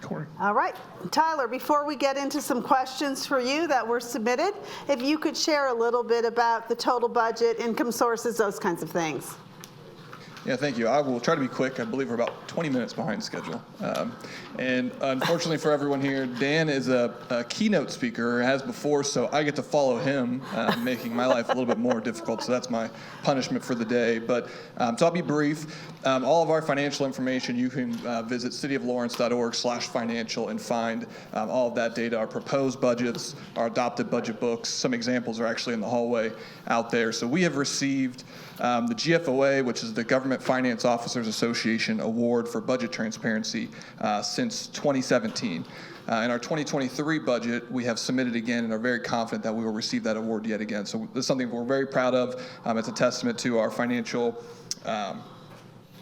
Corey. All right. Tyler, before we get into some questions for you that were submitted, if you could share a little bit about the total budget, income sources, those kinds of things. Yeah, thank you. I will try to be quick. I believe we're about 20 minutes behind schedule. And unfortunately for everyone here, Dan is a keynote speaker, has before, so I get to follow him, making my life a little bit more difficult. So that's my punishment for the day. But so I'll be brief. All of our financial information, you can visit cityoflawrence.org/financial and find all of that data, our proposed budgets, our adopted budget books. Some examples are actually in the hallway out there. So we have received the GFOA, which is the Government Finance Officers Association Award for Budget Transparency since 2017. In our 2023 budget, we have submitted again and are very confident that we will receive that award yet again. So this is something we're very proud of. It's a testament to our financial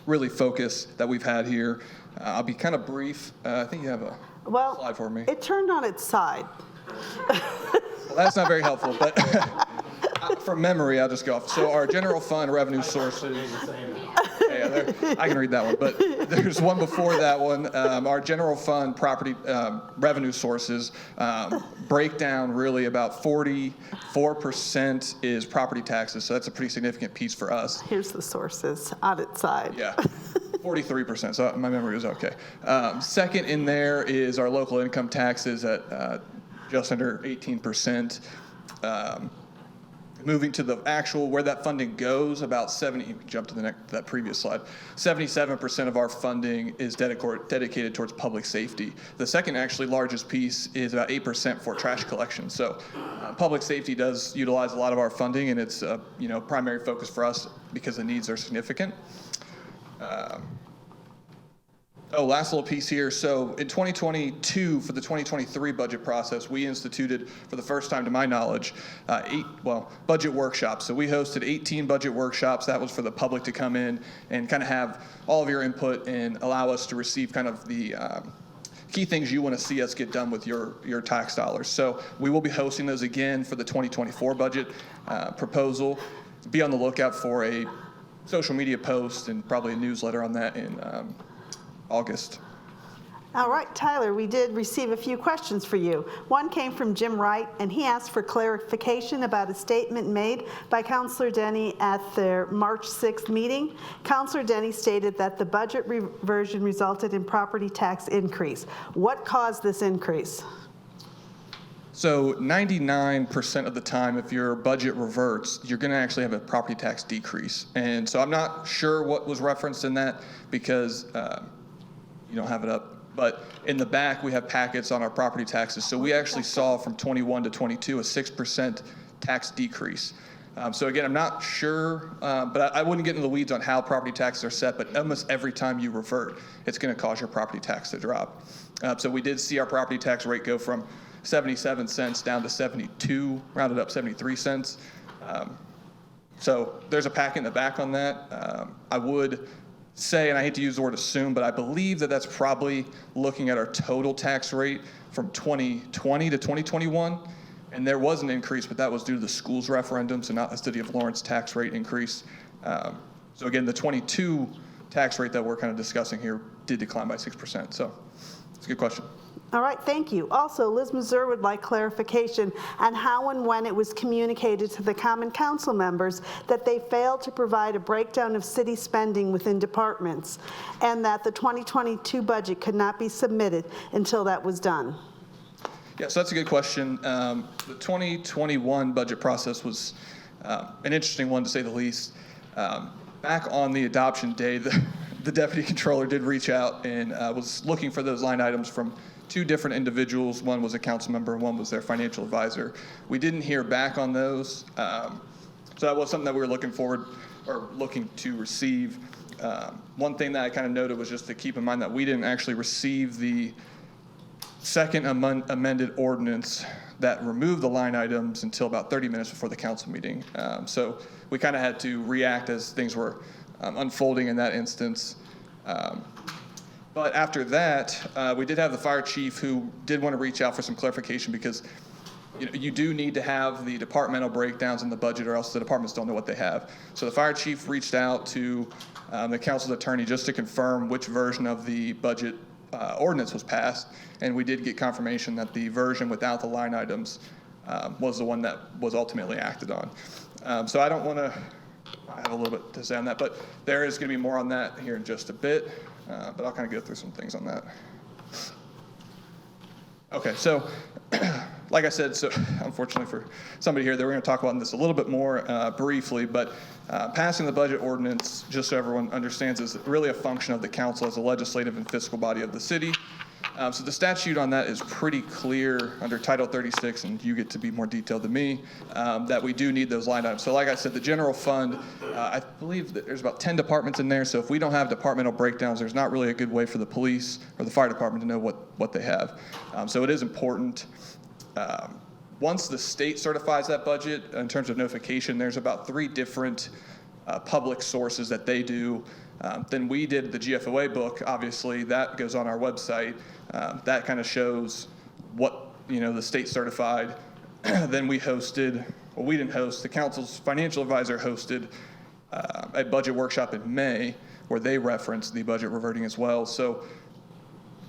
really focus that we've had here. I'll be kind of brief. I think you have a slide for me. It turned on its side. Well, that's not very helpful, but from memory, I'll just go off. So our general fund revenue sources. Yeah, I can read that one, but there's one before that one. Our general fund property revenue sources break down really about 44% is property taxes, so that's a pretty significant piece for us. Here's the sources on its side. Yeah. 43%, so my memory was okay. Second in there is our local income taxes at just under 18%. Moving to the actual where that funding goes, about 70. You can jump to that previous slide. 77% of our funding is dedicated towards public safety. The second actually largest piece is about 8% for trash collection. So public safety does utilize a lot of our funding, and it's a primary focus for us because the needs are significant. Last little piece here. So in 2022, for the 2023 budget process, we instituted, for the first time to my knowledge, budget workshops. So we hosted 18 budget workshops. That was for the public to come in and kind of have all of your input and allow us to receive kind of the key things you want to see us get done with your tax dollars. So we will be hosting those again for the 2024 budget proposal. Be on the lookout for a social media post and probably a newsletter on that in August. All right, Tyler, we did receive a few questions for you. One came from Jim Wright, and he asked for clarification about a statement made by Councilor Denny at their March 6th meeting. Councilor Denny stated that the budget reversion resulted in property tax increase. What caused this increase? So 99% of the time, if your budget reverts, you're going to actually have a property tax decrease. And so I'm not sure what was referenced in that because you don't have it up. But in the back, we have packets on our property taxes. So we actually saw from 21 to 22 a 6% tax decrease. So again, I'm not sure, but I wouldn't get into the weeds on how property taxes are set, but almost every time you revert, it's going to cause your property tax to drop. So we did see our property tax rate go from 77 cents down to 72, rounded up 73 cents. So there's a packet in the back on that. I would say, and I hate to use the word assume, but I believe that that's probably looking at our total tax rate from 2020 to 2021. And there was an increase, but that was due to the schools referendum, so not the City of Lawrence tax rate increase. So again, the 22 tax rate that we're kind of discussing here did decline by 6%. So it's a good question. All right, thank you. Also, Liz Mazur would like clarification on how and when it was communicated to the Common Council members that they failed to provide a breakdown of city spending within departments and that the 2022 budget could not be submitted until that was done. Yeah, so that's a good question. The 2021 budget process was an interesting one, to say the least. Back on the adoption day, the Deputy Controller did reach out and was looking for those line items from two different individuals. One was a council member and one was their financial advisor. We didn't hear back on those. So that was something that we were looking to receive. One thing that I kind of noted was just to keep in mind that we didn't actually receive the second amended ordinance that removed the line items until about 30 minutes before the council meeting. So we kind of had to react as things were unfolding in that instance. But after that, we did have the fire chief who did want to reach out for some clarification because you do need to have the departmental breakdowns in the budget or else the departments don't know what they have. So the fire chief reached out to the council's attorney just to confirm which version of the budget ordinance was passed, and we did get confirmation that the version without the line items was the one that was ultimately acted on. So I don't want to I have a little bit to say on that, but there is going to be more on that here in just a bit, but I'll kind of go through some things on that. Okay, so like I said, so unfortunately for somebody here, we're going to talk about this a little bit more briefly, but passing the budget ordinance, just so everyone understands, is really a function of the council as a legislative and fiscal body of the city. So the statute on that is pretty clear under Title 36, and you get to be more detailed than me, that we do need those line items. So like I said, the general fund, I believe that there's about 10 departments in there, so if we don't have departmental breakdowns, there's not really a good way for the police or the fire department to know what they have. So it is important. Once the state certifies that budget, in terms of notification, there's about 3 different public sources that they do. Then we did the GFOA book, obviously, that goes on our website. That kind of shows what, the state certified. Then we hosted, well, we didn't host, the council's financial advisor hosted a budget workshop in May where they referenced the budget reverting as well. So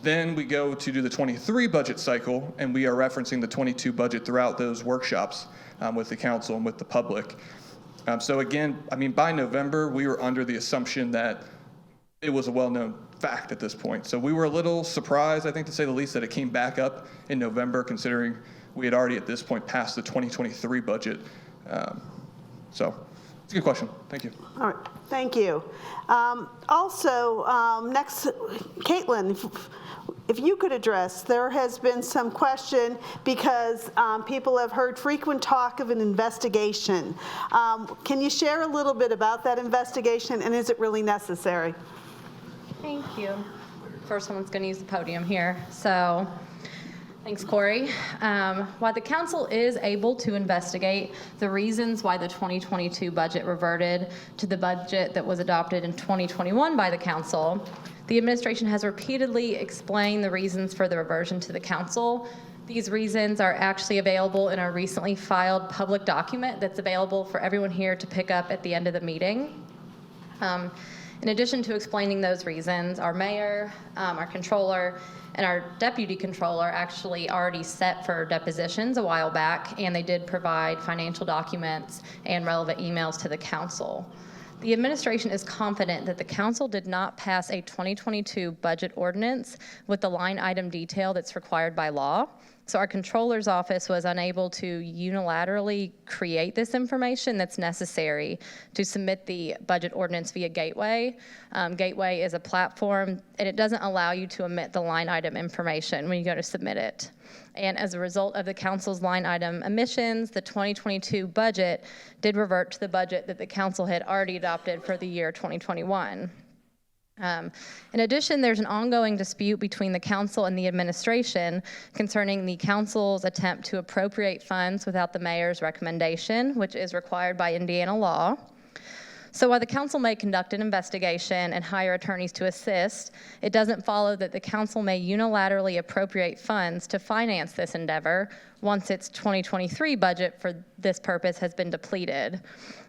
then we go to do the 23 budget cycle, and we are referencing the 22 budget throughout those workshops with the council and with the public. So again, by November, we were under the assumption that it was a well-known fact at this point. So we were a little surprised, I think to say the least, that it came back up in November, considering we had already at this point passed the 2023 budget. So it's a good question. Thank you. All right, thank you. Next, Caitlin, if you could address, there has been some question because people have heard frequent talk of an investigation. Can you share a little bit about that investigation, and is it really necessary? Thank you. First someone's going to use the podium here. So thanks, Corey. While the council is able to investigate the reasons why the 2022 budget reverted to the budget that was adopted in 2021 by the council, the administration has repeatedly explained the reasons for the reversion to the council. These reasons are actually available in a recently filed public document that's available for everyone here to pick up at the end of the meeting. In addition to explaining those reasons, our mayor, our controller, and our deputy controller actually already set for depositions a while back, and they did provide financial documents and relevant emails to the council. The administration is confident that the council did not pass a 2022 budget ordinance with the line item detail that's required by law. So our controller's office was unable to unilaterally create this information that's necessary to submit the budget ordinance via Gateway. Gateway is a platform, and it doesn't allow you to omit the line item information when you go to submit it. And as a result of the council's line item omissions, the 2022 budget did revert to the budget that the council had already adopted for the year 2021. In addition, there's an ongoing dispute between the council and the administration concerning the council's attempt to appropriate funds without the mayor's recommendation, which is required by Indiana law. So while the council may conduct an investigation and hire attorneys to assist, it doesn't follow that the council may unilaterally appropriate funds to finance this endeavor once its 2023 budget for this purpose has been depleted.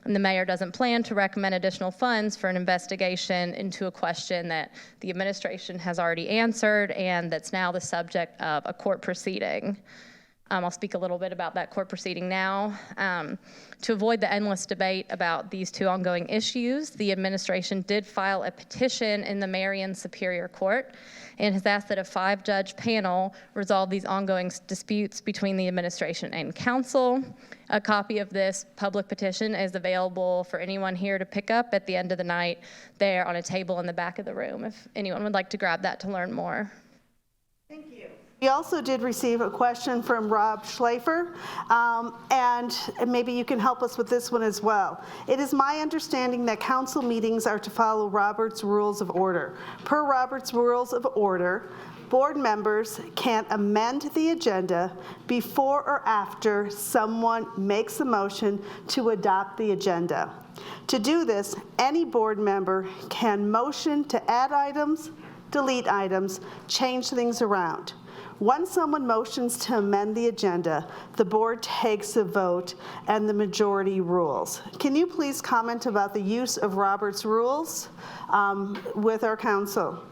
And the mayor doesn't plan to recommend additional funds for an investigation into a question that the administration has already answered and that's now the subject of a court proceeding. I'll speak a little bit about that court proceeding now. To avoid the endless debate about these two ongoing issues, the administration did file a petition in the Marion Superior Court and has asked that a 5-judge panel resolve these ongoing disputes between the administration and council. A copy of this public petition is available for anyone here to pick up at the end of the night there on a table in the back of the room if anyone would like to grab that to learn more. Thank you. We also did receive a question from Rob Schlafer, and maybe you can help us with this one as well. It is my understanding that council meetings are to follow Robert's Rules of Order. Per Robert's Rules of Order, board members can amend the agenda before or after someone makes a motion to adopt the agenda. To do this, any board member can motion to add items, delete items, change things around. Once someone motions to amend the agenda, the board takes a vote and the majority rules. Can you please comment about the use of Robert's rules with our council?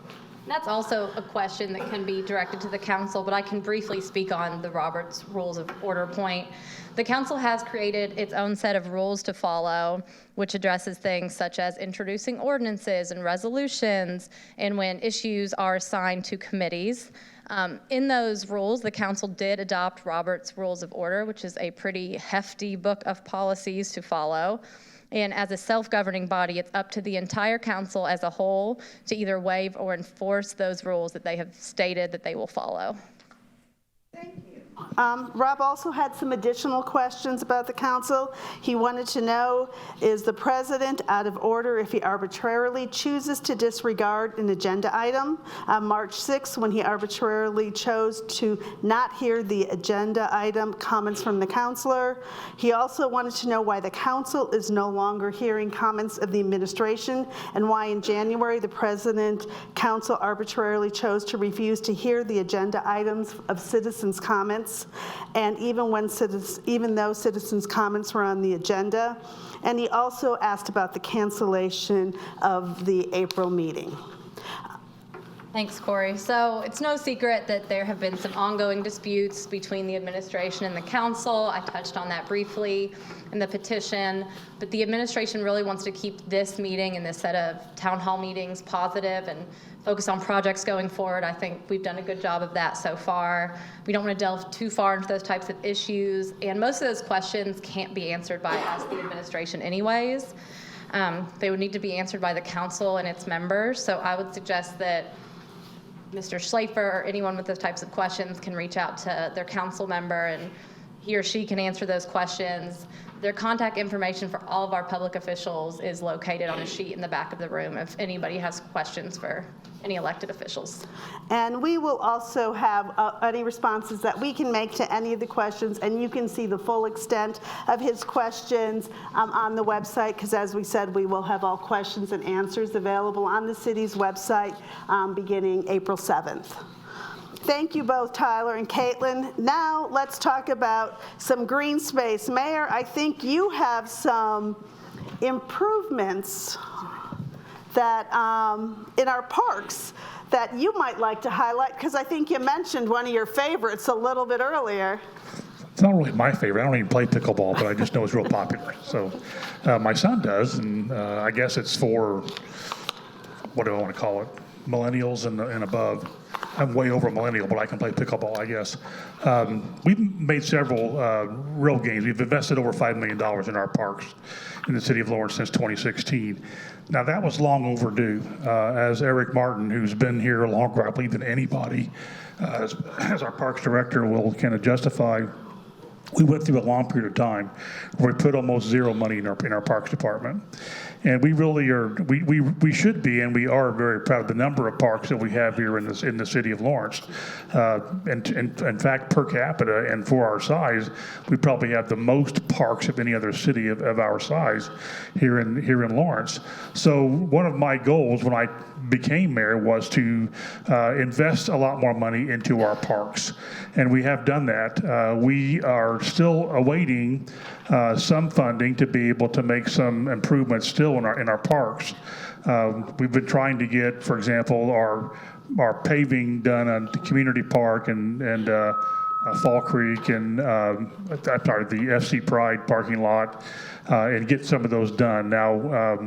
That's also a question that can be directed to the council, but I can briefly speak on the Roberts Rules of Order point. The council has created its own set of rules to follow, which addresses things such as introducing ordinances and resolutions, and when issues are assigned to committees. In those rules, the council did adopt Roberts Rules of Order, which is a pretty hefty book of policies to follow. And as a self-governing body, it's up to the entire council as a whole to either waive or enforce those rules that they have stated that they will follow. Rob also had some additional questions about the council. He wanted to know, is the president out of order if he arbitrarily chooses to disregard an agenda item? On March 6th, when he arbitrarily chose to not hear the agenda item comments from the councilor. He also wanted to know why the council is no longer hearing comments of the administration, and why in January the president council arbitrarily chose to refuse to hear the agenda items of citizens' comments, and even though citizens' comments were on the agenda. And he also asked about the cancellation of the April meeting. Thanks, Corey. So it's no secret that there have been some ongoing disputes between the administration and the council. I touched on that briefly in the petition, but the administration really wants to keep this meeting and this set of town hall meetings positive and focus on projects going forward. I think we've done a good job of that so far. We don't want to delve too far into those types of issues, and most of those questions can't be answered by us, the administration, anyways. They would need to be answered by the council and its members, so I would suggest that Mr. Schlafer or anyone with those types of questions can reach out to their council member, and he or she can answer those questions. Their contact information for all of our public officials is located on a sheet in the back of the room if anybody has questions for any elected officials. And we will also have any responses that we can make to any of the questions, and you can see the full extent of his questions on the website, because as we said, we will have all questions and answers available on the city's website beginning April 7th. Thank you both, Tyler and Caitlin. Now let's talk about some green space. Mayor, I think you have some improvements that in our parks that you might like to highlight, because I think you mentioned one of your favorites a little bit earlier. It's not really my favorite. I don't even play pickleball, but I just know it's real popular. So my son does, and I guess it's for, what do I want to call it, millennials and above. I'm way over a millennial, but I can play pickleball, I guess. We've made several real gains. We've invested over $5 million in our parks in the city of Lawrence since 2016. Now, that was long overdue. As Eric Martin, who's been here longer, I believe, than anybody, as our parks director will kind of justify, we went through a long period of time where we put almost zero money in our parks department. And we really are, we should be, and we are very proud of the number of parks that we have here in the city of Lawrence. And in fact, per capita and for our size, we probably have the most parks of any other city of our size here in Lawrence. So one of my goals when I became mayor was to invest a lot more money into our parks. And we have done that. We are still awaiting some funding to be able to make some improvements still in our parks. We've been trying to get, for example, our paving done on the community park and Fall Creek and the FC Pride parking lot, and get some of those done. Now,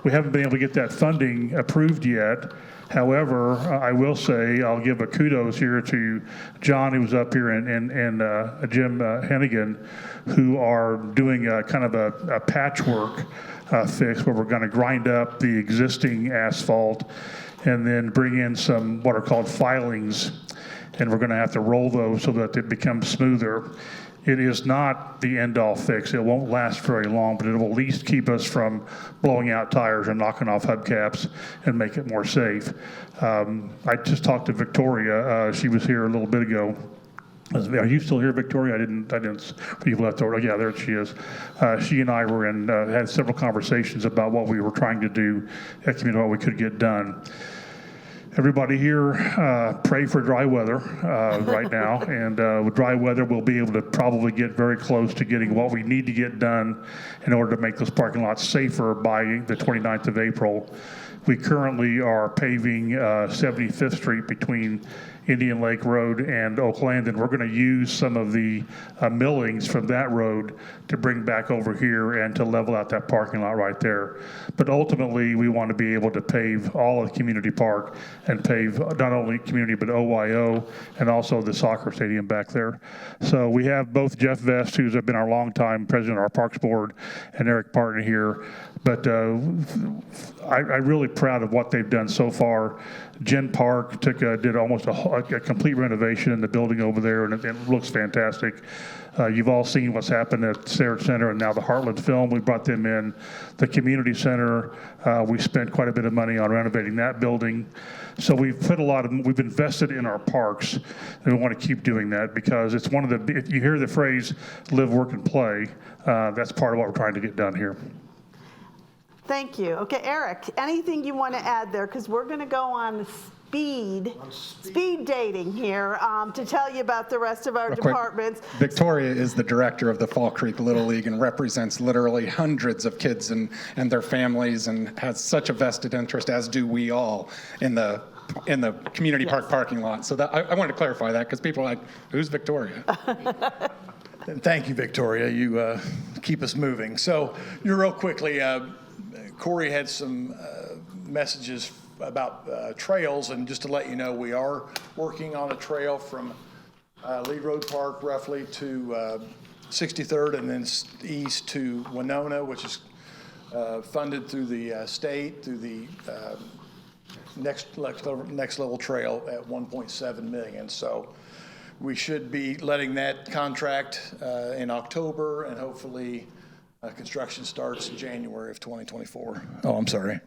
we haven't been able to get that funding approved yet. However, I will say I'll give a kudos here to John, who was up here, and Jim Hennigan, who are doing a kind of a patchwork fix where we're going to grind up the existing asphalt and then bring in some what are called filings, and we're going to have to roll those so that it becomes smoother. It is not the end-all fix. It won't last very long, but it will at least keep us from blowing out tires and knocking off hubcaps and make it more safe. I just talked to Victoria. She was here a little bit ago. Are you still here, Victoria? I didn't. People left over. Yeah, there she is. She and I were had several conversations about what we were trying to do, what we could get done. everybody here pray for dry weather right now. And with dry weather, we'll be able to probably get very close to getting what we need to get done in order to make those parking lots safer by the 29th of April. We currently are paving 75th Street between Indian Lake Road and Oak Landon. We're going to use some of the millings from that road to bring back over here and to level out that parking lot right there. But ultimately, we want to be able to pave all of Community Park and pave not only Community, but OYO and also the soccer stadium back there. So we have both Jeff Vest, who's been our longtime president of our Parks Board, and Eric Parton here. But I'm really proud of what they've done so far. Jen Park did almost a complete renovation in the building over there, and it looks fantastic. You've all seen what's happened at Sarah Center and now the Heartland Film. We brought them in. The community center, we spent quite a bit of money on renovating that building. So we've invested in our parks, and we want to keep doing that because it's one of the, if you hear the phrase live, work, and play, that's part of what we're trying to get done here. Thank you. Okay, Eric, anything you want to add there? Because we're going to go on speed dating here to tell you about the rest of our Real quick, departments. Victoria is the director of the Fall Creek Little League and represents literally hundreds of kids and their families and has such a vested interest, as do we all, in the community park parking lot. So that, I wanted to clarify that because people are like, who's Victoria? Thank you, Victoria. You keep us moving. So, real quickly, Corey had some messages about trails, and just to let you know, we are working on a trail from Lee Road Park roughly to 63rd and then east to Winona, which is funded through the state, through the next level trail at $1.7 million. So we should be letting that contract in October, and hopefully construction starts in January of 2024. Oh, I'm sorry.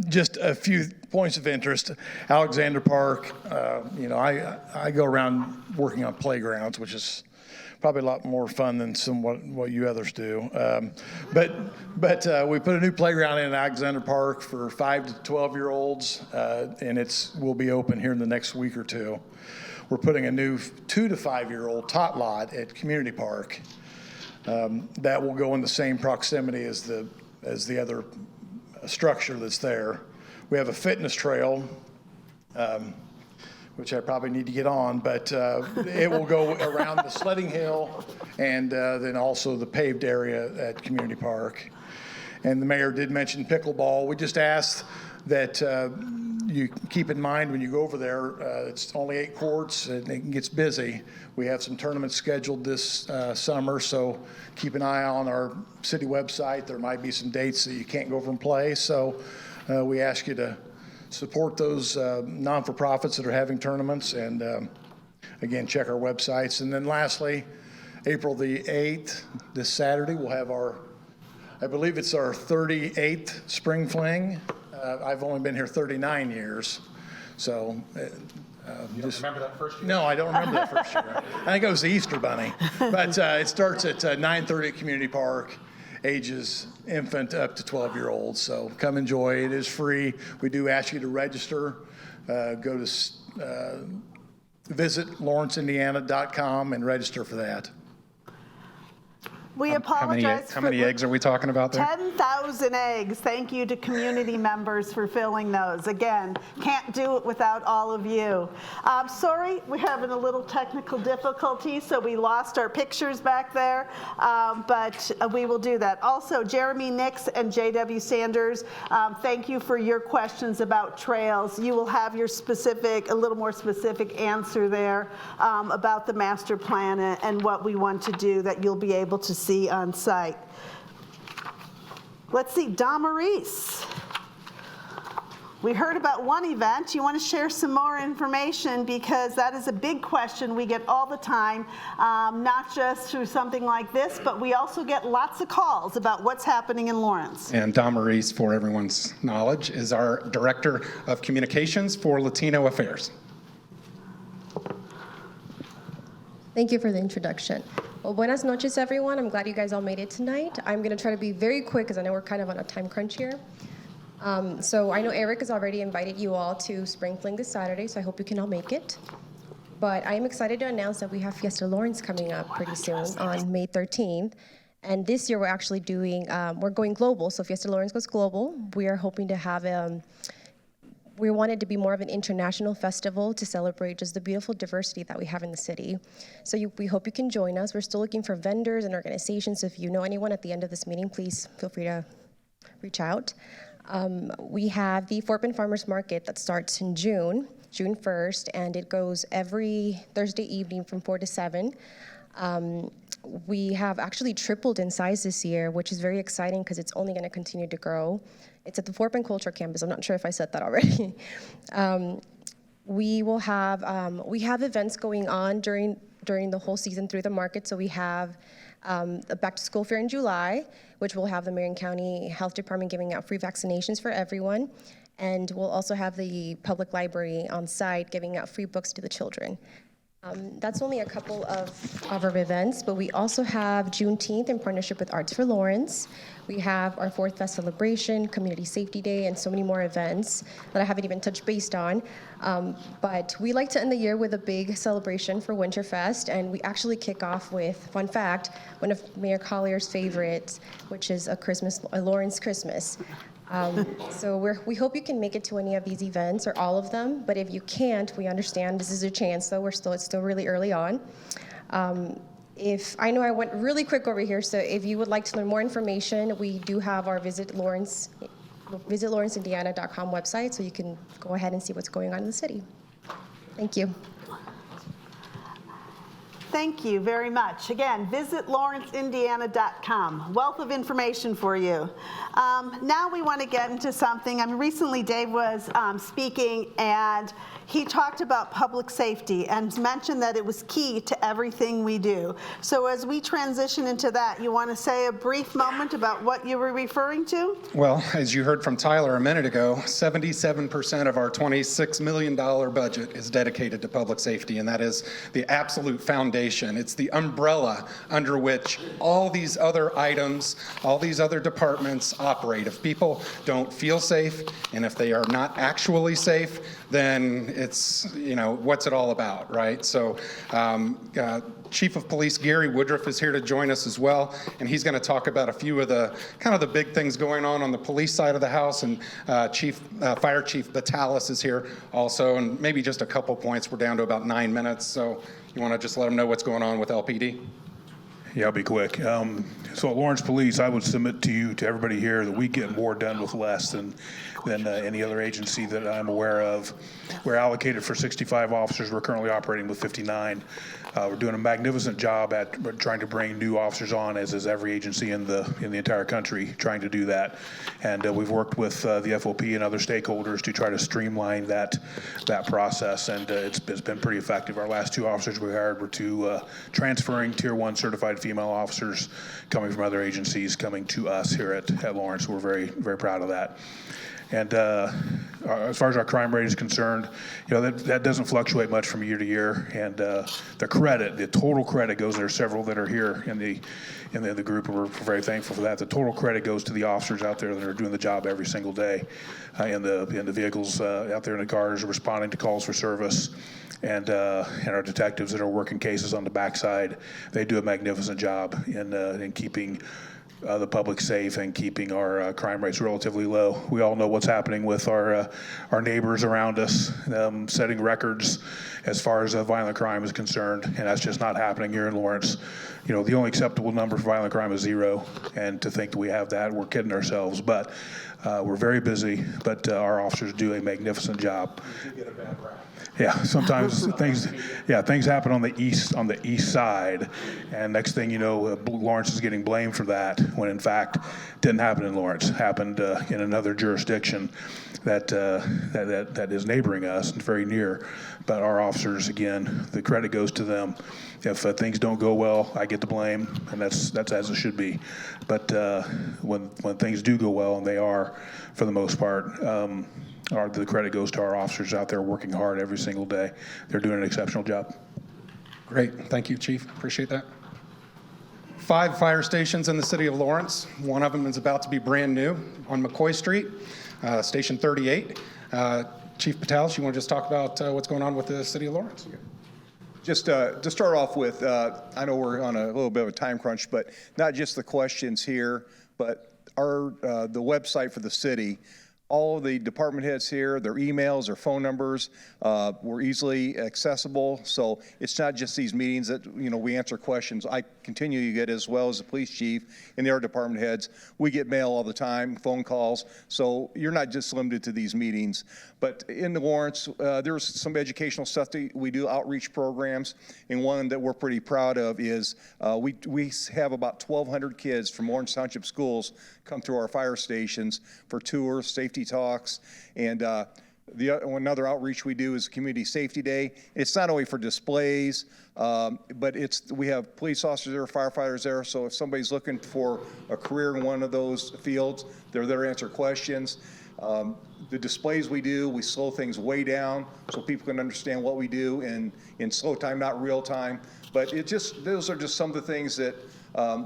Just a few points of interest. Alexander Park, I go around working on playgrounds, which is probably a lot more fun than what you others do. But we put a new playground in Alexander Park for 5 to 12-year-olds, and will be open here in the next week or two. We're putting a new 2 to 5-year-old tot lot at Community Park. That will go in the same proximity as the other structure that's there. We have a fitness trail, which I probably need to get on, but it will go around the sledding hill and then also the paved area at Community Park. And the mayor did mention pickleball. We just asked that you keep in mind when you go over there, it's only 8 courts and it gets busy. We have some tournaments scheduled this summer, so keep an eye on our city website. There might be some dates that you can't go over and play, so we ask you to support those non-for-profits that are having tournaments, and again, check our websites. And then lastly, April the 8th, this Saturday, we'll have I believe it's our 38th Spring Fling. I've only been here 39 years, so. You don't remember that first year? No, I don't remember that first year. I think it was the Easter Bunny. But it starts at 9:30 at Community Park, ages infant up to 12-year-olds. So come enjoy. It is free. We do ask you to register. Go to visit LawrenceIndiana.com and register for that. We apologize How many eggs are we talking about there? 10,000 eggs. Thank you to community members for filling those. Again, can't do it without all of you. Sorry, we're having a little technical difficulty, so we lost our pictures back there, but we will do that. Also, Jeremy Nix and J.W. Sanders, thank you for your questions about trails. You will have your a little more specific answer there about the master plan and what we want to do that you'll be able to see on site. Let's see, Damaris. We heard about one event. You want to share some more information because that is a big question we get all the time, not just through something like this, but we also get lots of calls about what's happening in Lawrence. And Damaris, for everyone's knowledge, is our Director of Communications for Latino Affairs. Thank you for the introduction. Well, buenas noches, everyone. I'm glad you guys all made it tonight. I'm going to try to be very quick because I know we're kind of on a time crunch here. So I know Eric has already invited you all to Spring Fling this Saturday, so I hope you can all make it. But I am excited to announce that we have Fiesta Lawrence coming up pretty soon on May 13th. And this year we're actually doing, we're going global, so Fiesta Lawrence goes global. We are hoping to have, we wanted to be more of an international festival to celebrate just the beautiful diversity that we have in the city. So we hope you can join us. We're still looking for vendors and organizations. So if you know anyone at the end of this meeting, please feel free to reach out. We have the Fort Bend Farmers Market that starts in June 1st, and it goes every Thursday evening from 4 to 7. We have actually tripled in size this year, which is very exciting because it's only going to continue to grow. It's at the Fort Bend Culture Campus. I'm not sure if I said that already. We have events going on during the whole season through the market. So we have a back to school fair in July, which will have the Marion County Health Department giving out free vaccinations for everyone. And we'll also have the public library on site giving out free books to the children. That's only a couple of our events, but we also have Juneteenth in partnership with Arts for Lawrence. We have our 4th Fest celebration, Community Safety Day, and so many more events that I haven't even touched base on. But we like to end the year with a big celebration for Winterfest, and we actually kick off with, fun fact, one of Mayor Collier's favorites, which is a Lawrence Christmas. So we hope you can make it to any of these events or all of them, but if you can't, we understand this is a chance, though it's still really early on. I know I went really quick over here, so if you would like to learn more information, we do have our Visit LawrenceIndiana.com website, so you can go ahead and see what's going on in the city. Thank you. Thank you very much. Again, visit LawrenceIndiana.com. Wealth of information for you. Now we want to get into something. Recently Dave was speaking, and he talked about public safety and mentioned that it was key to everything we do. So as we transition into that, you want to say a brief moment about what you were referring to? Well, as you heard from Tyler a minute ago, 77% of our $26 million budget is dedicated to public safety, and that is the absolute foundation. It's the umbrella under which all these other items, all these other departments operate. If people don't feel safe, and if they are not actually safe, then it's, what's it all about, right? So Chief of Police Gary Woodruff is here to join us as well, and he's going to talk about a few of the the big things going on the police side of the house, and Fire Chief Batalis is here also, and maybe just a couple points. We're down to about 9 minutes, so you want to just let them know what's going on with LPD? Yeah, I'll be quick. So at Lawrence Police, I would submit to everybody here that we get more done with less than any other agency that I'm aware of. We're allocated for 65 officers. We're currently operating with 59. We're doing a magnificent job at trying to bring new officers on, as is every agency in the entire country trying to do that. And we've worked with the FOP and other stakeholders to try to streamline that process, and it's been pretty effective. Our last 2 officers we hired were 2 transferring Tier 1 certified female officers coming from other agencies coming to us here at Lawrence. We're very, very proud of that. And as far as our crime rate is concerned, that doesn't fluctuate much from year to year. And the total credit goes. There are several that are here in the group, and we're very thankful for that. The total credit goes to the officers out there that are doing the job every single day, in the vehicles out there in the cars, responding to calls for service. And our detectives that are working cases on the backside, they do a magnificent job in keeping the public safe and keeping our crime rates relatively low. We all know what's happening with our neighbors around us, setting records as far as violent crime is concerned, and that's just not happening here in Lawrence. The only acceptable number for violent crime is 0, and to think that we have that, we're kidding ourselves. But we're very busy, but our officers do a magnificent job. Yeah, sometimes things happen on the east side, and next thing you know, Lawrence is getting blamed for that, when in fact it didn't happen in Lawrence. It happened in another jurisdiction that is neighboring us and very near. But our officers, again, the credit goes to them. If things don't go well, I get the blame, and that's as it should be. But when things do go well, and they are for the most part, the credit goes to our officers out there working hard every single day. They're doing an exceptional job. Great. Thank you, Chief. Appreciate that. 5 fire stations in the city of Lawrence. One of them is about to be brand new on McCoy Street. Station 38. Chief Patel, you want to just talk about what's going on with the city of Lawrence? Just to start off with, I know we're on a little bit of a time crunch, but not just the questions here, but the website for the city. All of the department heads here, their emails, their phone numbers were easily accessible. So it's not just these meetings that, we answer questions. I continue to get, as well as the police chief and the other department heads, we get mail all the time, phone calls. So you're not just limited to these meetings. But in the Lawrence, there's some educational stuff that we do, outreach programs. And one that we're pretty proud of is we have about 1,200 kids from Lawrence Township schools come through our fire stations for tours, safety talks, and another outreach we do is Community Safety Day. It's not only for displays, but we have police officers there, firefighters there, so if somebody's looking for a career in one of those fields, they're there to answer questions. The displays we do, we slow things way down so people can understand what we do in slow time, not real time. But those are just some of the things that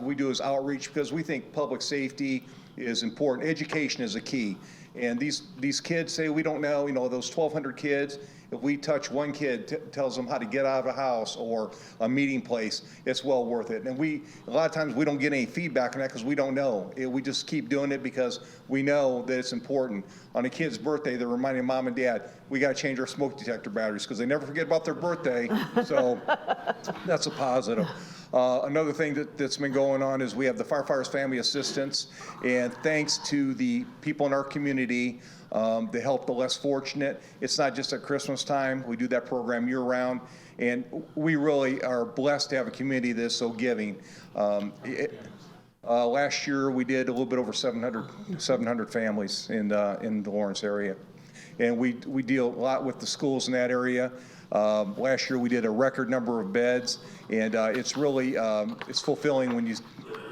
we do as outreach, because we think public safety is important. Education is a key. And these kids say, we don't know, those 1,200 kids, if we touch one kid, tells them how to get out of a house or a meeting place, it's well worth it. And a lot of times we don't get any feedback on that because we don't know. We just keep doing it because we know that it's important. On a kid's birthday, they're reminding mom and dad, we got to change our smoke detector batteries because they never forget about their birthday. So that's a positive. Another thing that's been going on is we have the Firefighters Family Assistance, and thanks to the people in our community, they help the less fortunate. It's not just at Christmas time. We do that program year-round, and we really are blessed to have a community that's so giving. Last year, we did a little bit over 700 families in the Lawrence area, and we deal a lot with the schools in that area. Last year we did a record number of beds, and it's really it's fulfilling when you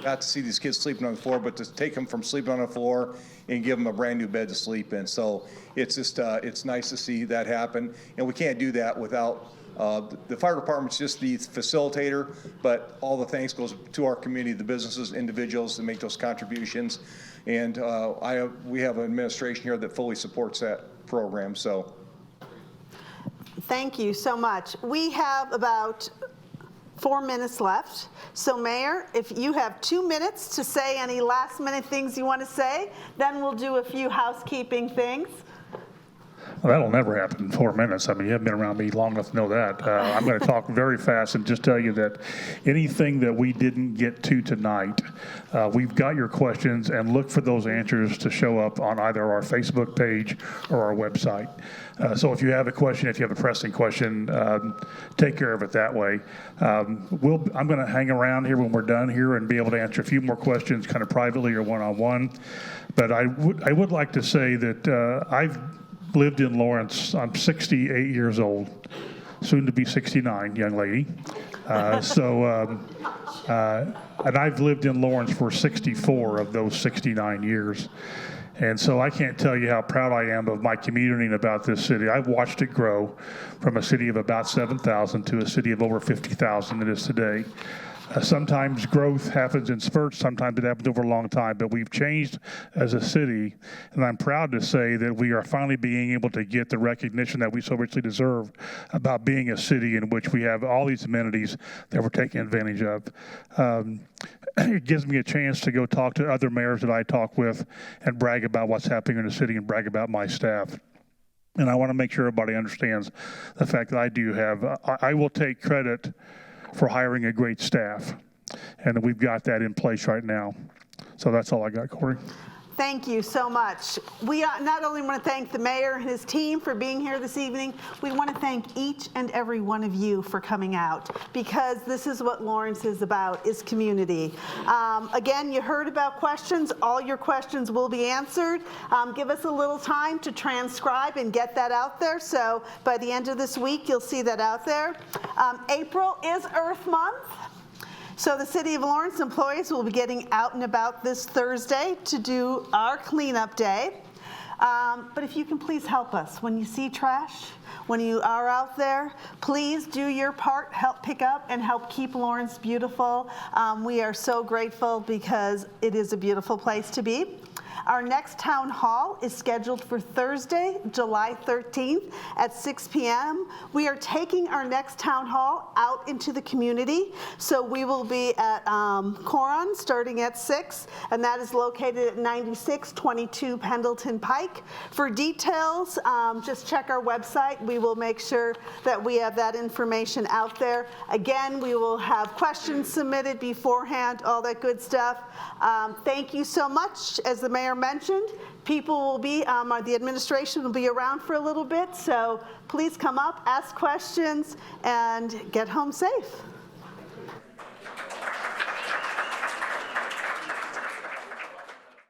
got to see these kids sleeping on the floor, but to take them from sleeping on the floor and give them a brand new bed to sleep in. So it's just it's nice to see that happen, and we can't do that without the fire department's just the facilitator, but all the thanks goes to our community, the businesses, individuals that make those contributions, and we have an administration here that fully supports that program. So. Thank you so much. We have about 4 minutes left. So Mayor, if you have 2 minutes to say any last minute things you want to say, then we'll do a few housekeeping things. Well, that'll never happen in 4 minutes. I mean, you haven't been around me long enough to know that. I'm going to talk very fast and just tell you that anything that we didn't get to tonight, we've got your questions, and look for those answers to show up on either our Facebook page or our website. So if you have a question, if you have a pressing question, take care of it that way. I'm going to hang around here when we're done here and be able to answer a few more questions kind of privately or one-on-one. But I would like to say that I've lived in Lawrence. I'm 68 years old, soon to be 69, young lady. And I've lived in Lawrence for 64 of those 69 years. And so I can't tell you how proud I am of my community and about this city. I've watched it grow from a city of about 7,000 to a city of over 50,000 it is today. Sometimes growth happens in spurts, sometimes it happens over a long time, but we've changed as a city, and I'm proud to say that we are finally being able to get the recognition that we so richly deserve about being a city in which we have all these amenities that we're taking advantage of. It gives me a chance to go talk to other mayors that I talk with and brag about what's happening in the city and brag about my staff. And I want to make sure everybody understands the fact that I will take credit for hiring a great staff, and we've got that in place right now. So that's all I got, Corey. Thank you so much. We not only want to thank the mayor and his team for being here this evening, we want to thank each and every one of you for coming out, because this is what Lawrence is about, is community. Again, you heard about questions. All your questions will be answered. Give us a little time to transcribe and get that out there. So by the end of this week, you'll see that out there. April is Earth Month. So the City of Lawrence employees will be getting out and about this Thursday to do our cleanup day. But if you can please help us, when you see trash, when you are out there, please do your part, help pick up and help keep Lawrence beautiful. We are so grateful because it is a beautiful place to be. Our next town hall is scheduled for Thursday, July 13th at 6 p.m. We are taking our next town hall out into the community. So we will be at Coron starting at 6, and that is located at 9622 Pendleton Pike. For details, just check our website. We will make sure that we have that information out there. Again, we will have questions submitted beforehand, all that good stuff. Thank you so much. As the mayor mentioned, people will be, the administration will be around for a little bit, so please come up, ask questions, and get home safe.